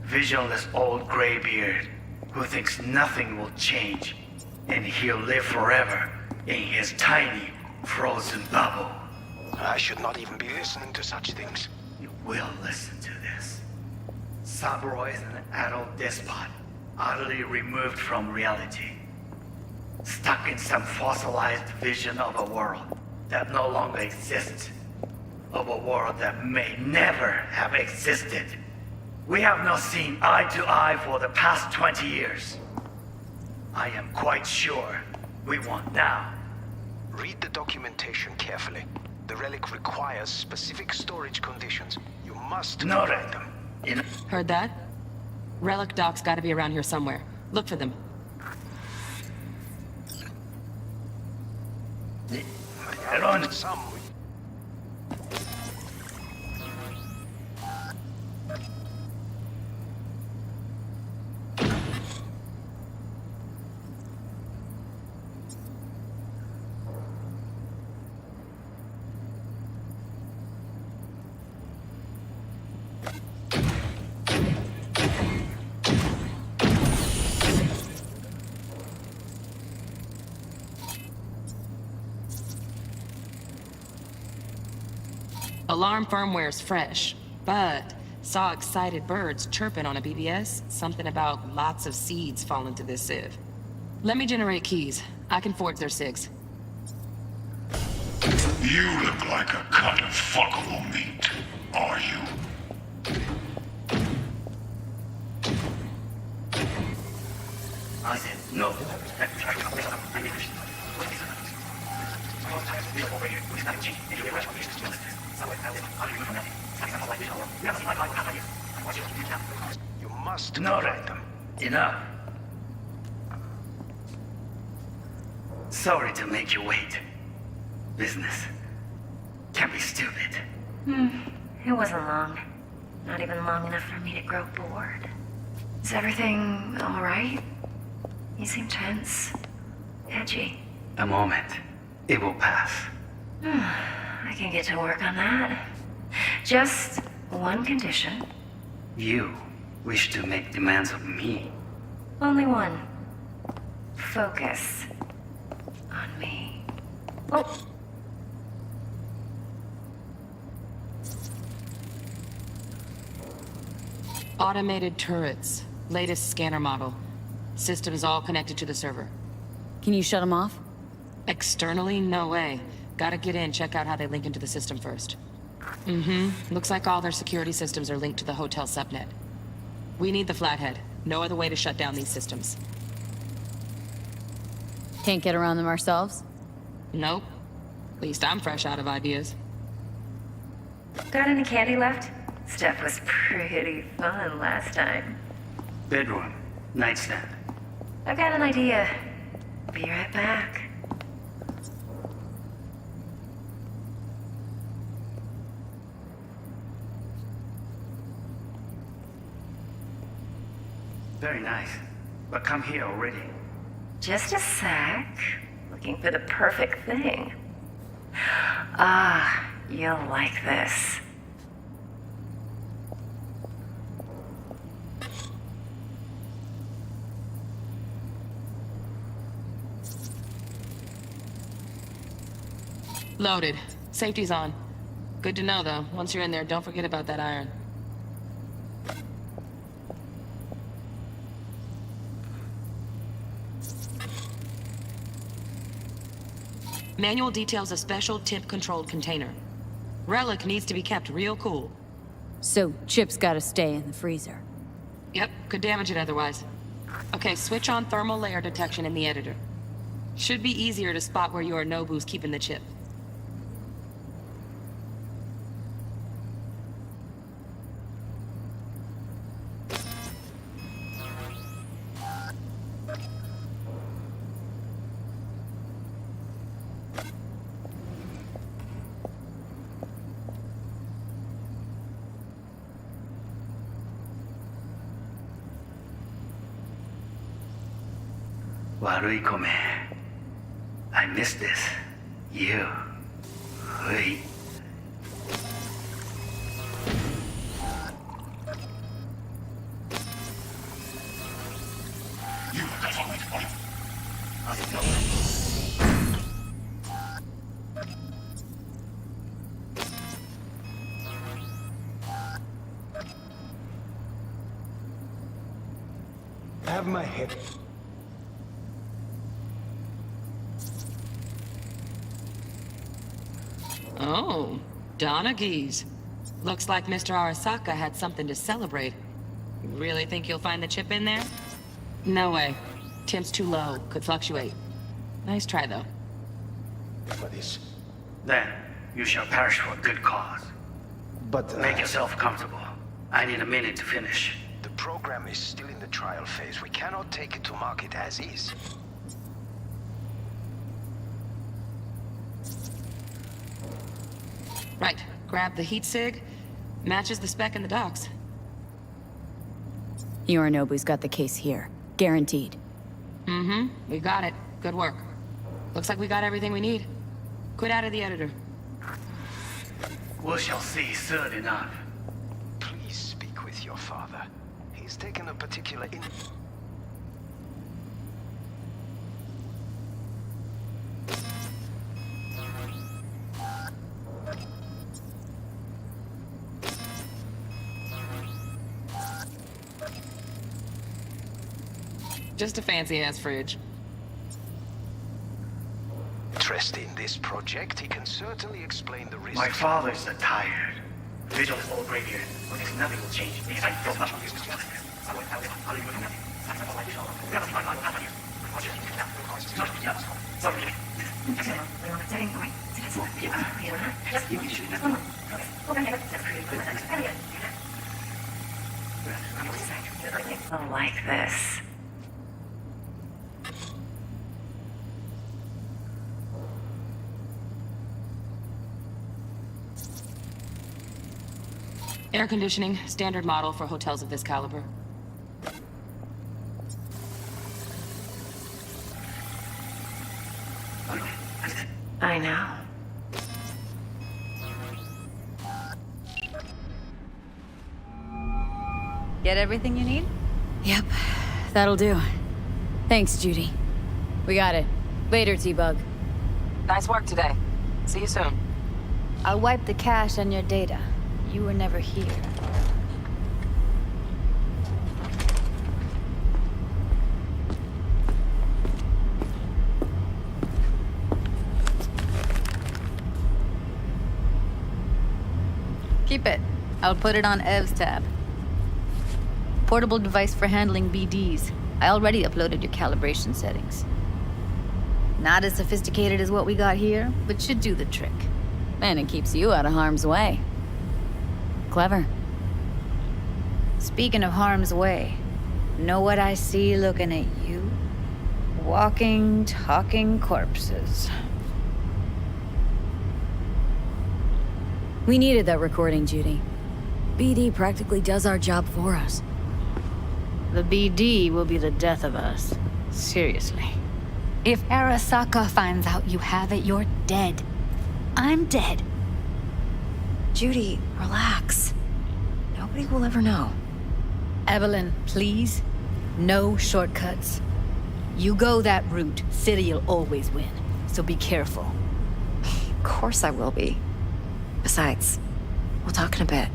visionless old graybeard who thinks nothing will change, and he'll live forever in his tiny, frozen bubble. I should not even be listening to such things. You will listen to this. Saburo is an adult despot, utterly removed from reality. Stuck in some fossilized vision of a world that no longer exists. Of a world that may never have existed. We have not seen eye to eye for the past 20 years. I am quite sure we want now. Read the documentation carefully. The relic requires specific storage conditions. You must provide them. Heard that? Relic docs gotta be around here somewhere. Look for them. Some. Alarm firmware's fresh, but saw excited birds chirping on a BBS. Something about lots of seeds fall into this sieve. Let me generate keys. I can forge their SIGs. You look like a cut of fuckable meat, are you? I said no. You must provide them. Enough. Sorry to make you wait. Business can be stupid. It wasn't long. Not even long enough for me to grow bored. Is everything alright? You seem tense. Edgy. A moment. It will pass. I can get to work on that. Just one condition. You wish to make demands of me. Only one. Focus on me. Oh! Automated turrets. Latest scanner model. Systems all connected to the server. Can you shut them off? Externally, no way. Gotta get in, check out how they link into the system first. Looks like all their security systems are linked to the hotel subnet. We need the flathead. No other way to shut down these systems. Can't get around them ourselves? Nope. At least I'm fresh out of ideas. Got any candy left? Stuff was pretty fun last time. Bedroom. Nightstand. I've got an idea. Be right back. Very nice. But come here already. Just a sec. Looking for the perfect thing. Ah, you'll like this. Loaded. Safety's on. Good to know, though. Once you're in there, don't forget about that iron. Manual details a special temp-controlled container. Relic needs to be kept real cool. So, Chip's gotta stay in the freezer. Yep, could damage it otherwise. Okay, switch on thermal layer detection in the editor. Should be easier to spot where Yorinobu's keeping the chip. Waruikome. I miss this. You. Hui. Have my head. Oh, Donaghys. Looks like Mr. Arasaka had something to celebrate. You really think you'll find the chip in there? No way. Temp's too low. Could fluctuate. Nice try, though. For this. Then, you shall perish for a good cause. But, Make yourself comfortable. I need a minute to finish. The program is still in the trial phase. We cannot take it to market as is. Right. Grab the heat sig. Matches the spec in the docks. Yorinobu's got the case here. Guaranteed. We got it. Good work. Looks like we got everything we need. Quit out of the editor. We shall see soon enough. Please speak with your father. He's taken a particular Just a fancy-ass fridge. interest in this project. He can certainly explain the risks. My father is tired. Vigil is all graveyard, but there's nothing will change because I don't know. Like this. Air conditioning, standard model for hotels of this caliber. I know. Get everything you need? Yep, that'll do. Thanks, Judy. We got it. Later, T-Bug. Nice work today. See you soon. I'll wipe the cache on your data. You were never here. Keep it. I'll put it on Ev's tab. Portable device for handling BDs. I already uploaded your calibration settings. Not as sophisticated as what we got here, but should do the trick. And it keeps you out of harm's way. Clever. Speaking of harm's way, know what I see looking at you? Walking, talking corpses. We needed that recording, Judy. BD practically does our job for us. The BD will be the death of us. Seriously. If Arasaka finds out you have it, you're dead. I'm dead. Judy, relax. Nobody will ever know. Evelyn, please. No shortcuts. You go that route, City'll always win. So be careful. Of course I will be. Besides, we'll talk in a bit.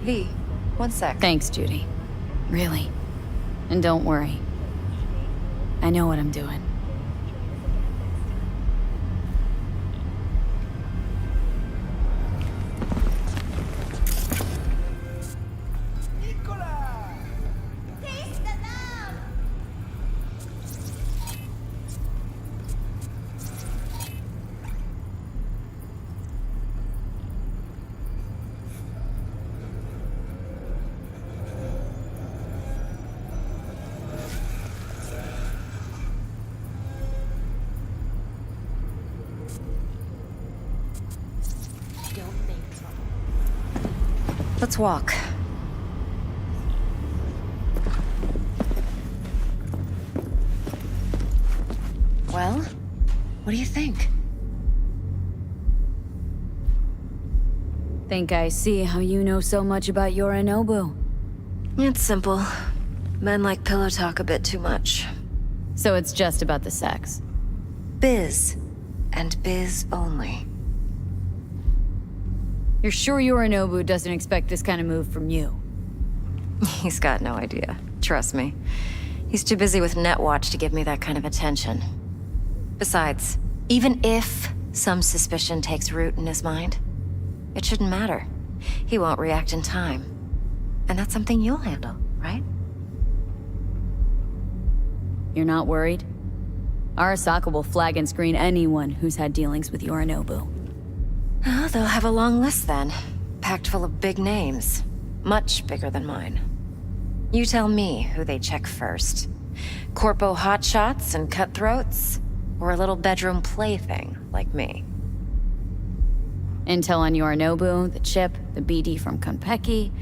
V, one sec. Thanks, Judy. Really. And don't worry. I know what I'm doing. Let's walk. Well, what do you think? Think I see how you know so much about Yorinobu. It's simple. Men like pillow talk a bit too much. So it's just about the sex. Biz. And biz only. You're sure Yorinobu doesn't expect this kind of move from you? He's got no idea. Trust me. He's too busy with Netwatch to give me that kind of attention. Besides, even if some suspicion takes root in his mind, it shouldn't matter. He won't react in time. And that's something you'll handle, right? You're not worried? Arasaka will flag and screen anyone who's had dealings with Yorinobu. Oh, they'll have a long list then. Packed full of big names. Much bigger than mine. You tell me who they check first. Corpo hotshots and cutthroats? Or a little bedroom plaything like me? Intel on Yorinobu, the chip, the BD from Konpeki.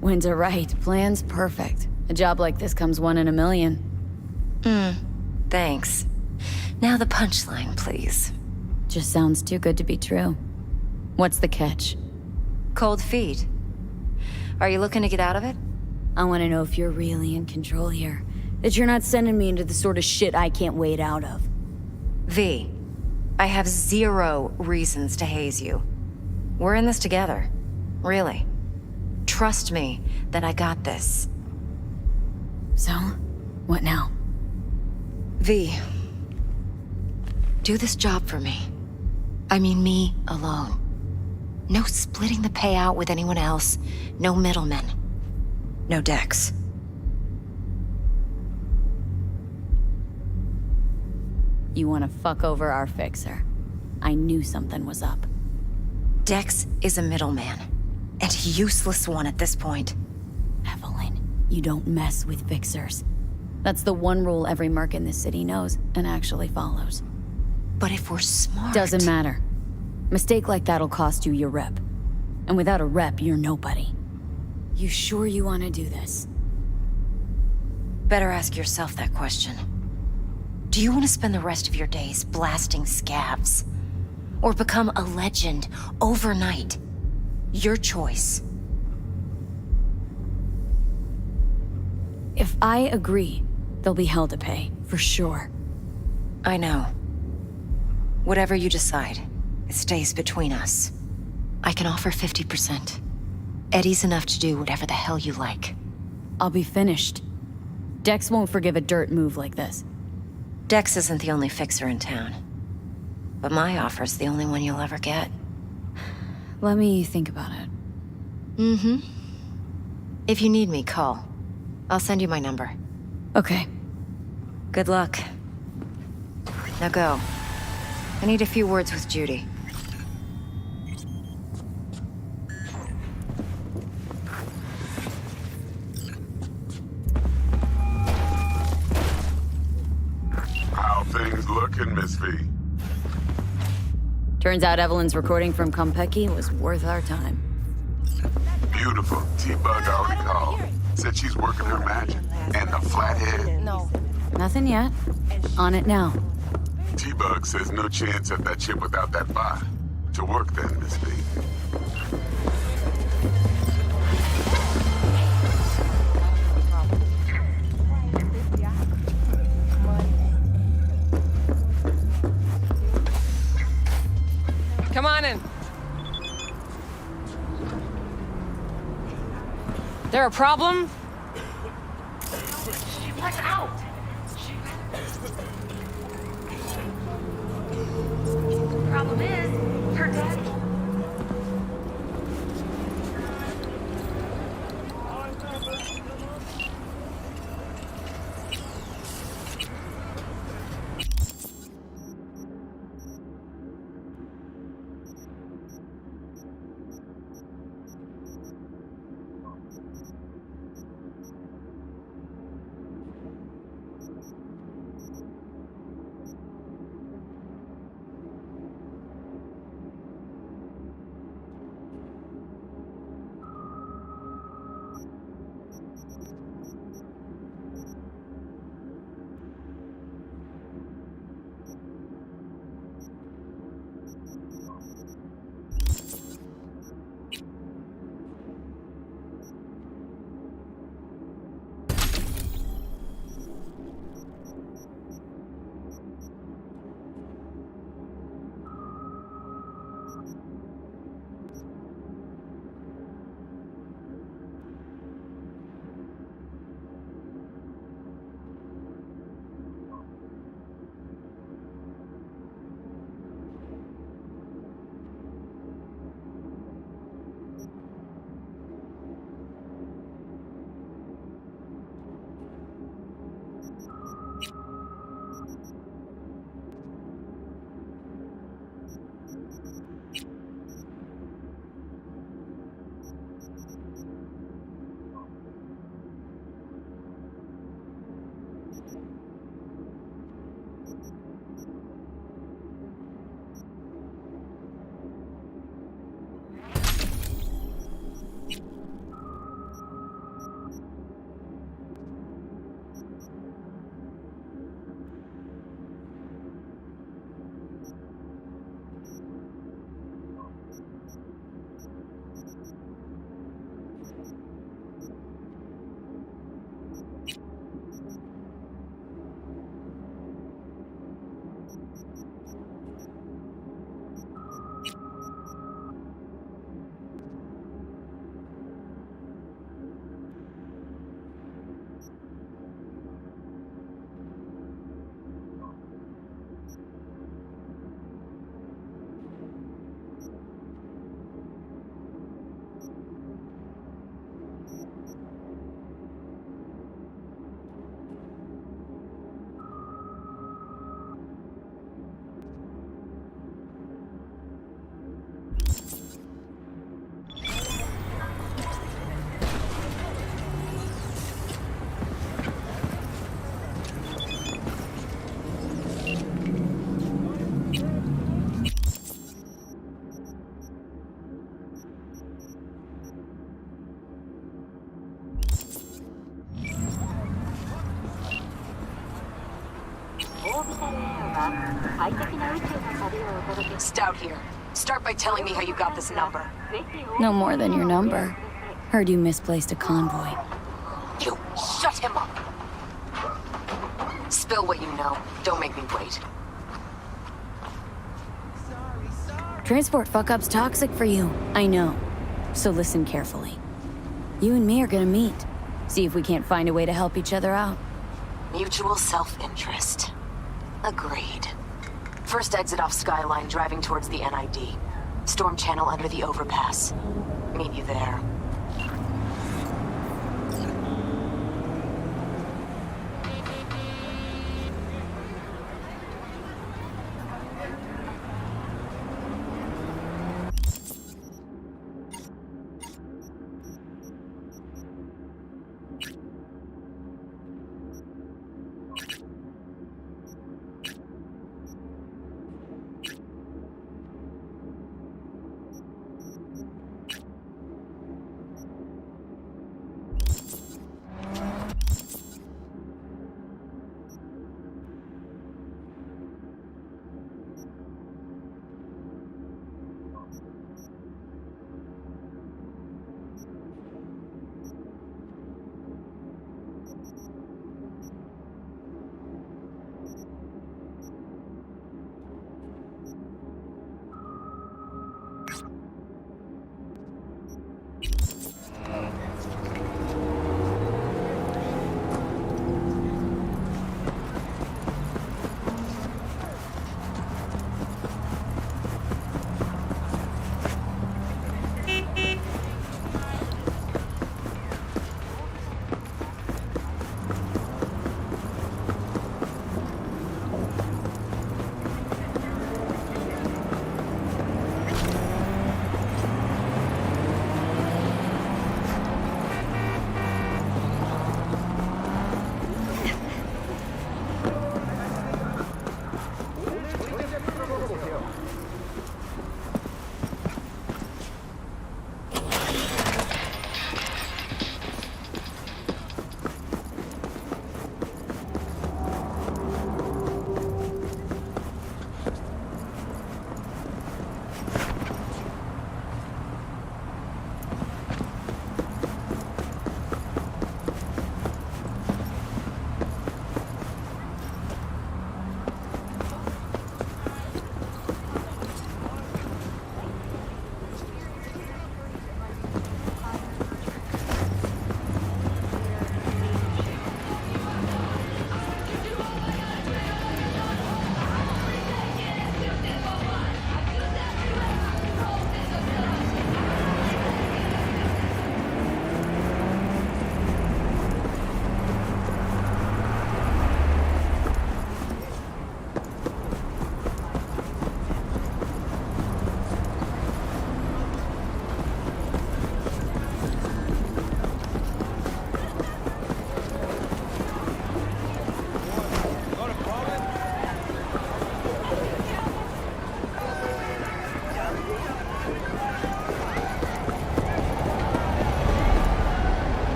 Winds are right, plan's perfect. A job like this comes 1 in a million. Thanks. Now the punchline, please. Just sounds too good to be true. What's the catch? Cold feet. Are you looking to get out of it? I want to know if you're really in control here. That you're not sending me into the sort of shit I can't wade out of. V, I have 0 reasons to haze you. We're in this together. Really. Trust me that I got this. So, what now? V, do this job for me. I mean me alone. No splitting the payout with anyone else. No middlemen. No decks. You want to fuck over our fixer. I knew something was up. Dex is a middleman, and a useless one at this point. Evelyn, you don't mess with fixers. That's the one rule every merc in this city knows and actually follows. But if we're smart... Doesn't matter. Mistake like that'll cost you your rep. And without a rep, you're nobody. You sure you want to do this? Better ask yourself that question. Do you want to spend the rest of your days blasting scabs? Or become a legend overnight? Your choice. If I agree, there'll be hell to pay, for sure. I know. Whatever you decide, it stays between us. I can offer 50%. Eddie's enough to do whatever the hell you like. I'll be finished. Dex won't forgive a dirt move like this. Dex isn't the only fixer in town. But my offer's the only one you'll ever get. Let me think about it. Mm-hmm. If you need me, call. I'll send you my number. Okay. Good luck. Now go. I need a few words with Judy. How things looking, Miss V? Turns out Evelyn's recording from Konpeki was worth our time. Beautiful. T-Bug already called. Said she's working her magic. And the flathead. No. Nothing yet. On it now. T-Bug says no chance at that chip without that bot. To work then, Miss V. Come on in. There a problem? She was out. Problem is, her daddy. Stout here. Start by telling me how you got this number. No more than your number. Heard you misplaced a convoy. You shut him up! Spill what you know. Don't make me wait. Transport fuck-up's toxic for you, I know. So listen carefully. You and me are gonna meet. See if we can't find a way to help each other out. Mutual self-interest. Agreed. First exit off Skyline, driving towards the NID. Storm channel under the overpass. Meet you there.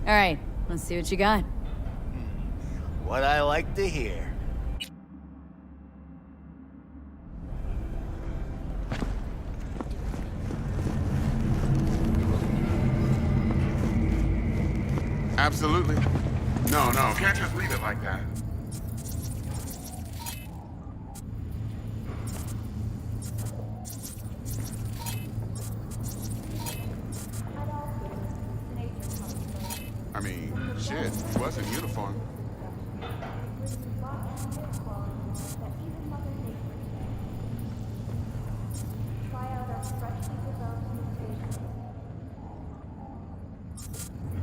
All right, let's see what you got. what I like to hear. Absolutely. No, can't just leave it like that. I mean, shit, he was in uniform.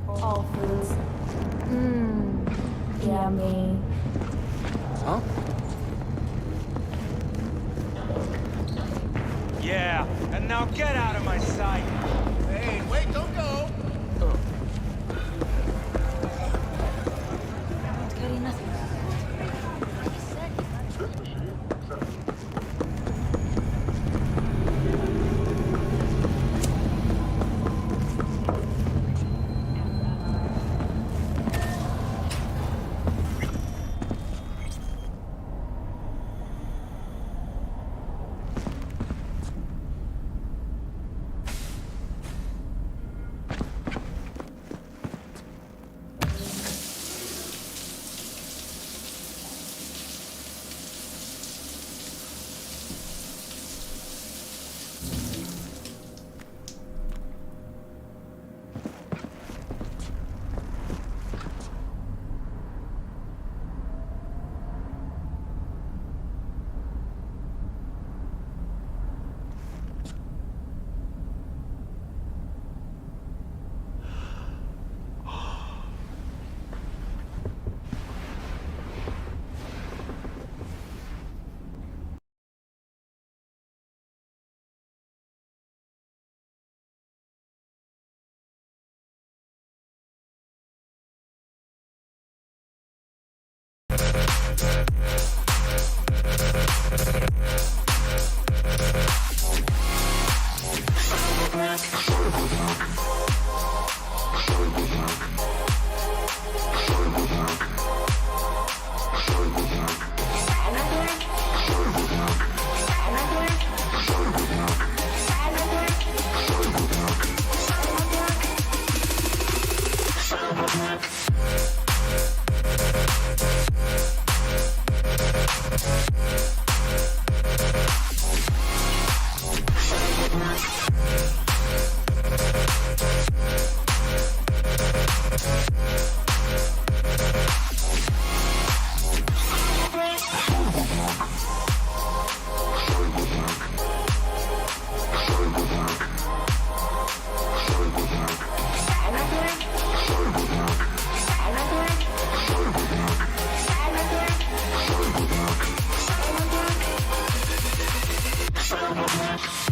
All foods. Yummy. Huh? Yeah, and now get out of my sight. Hey, wait, don't go. Cyberpunk.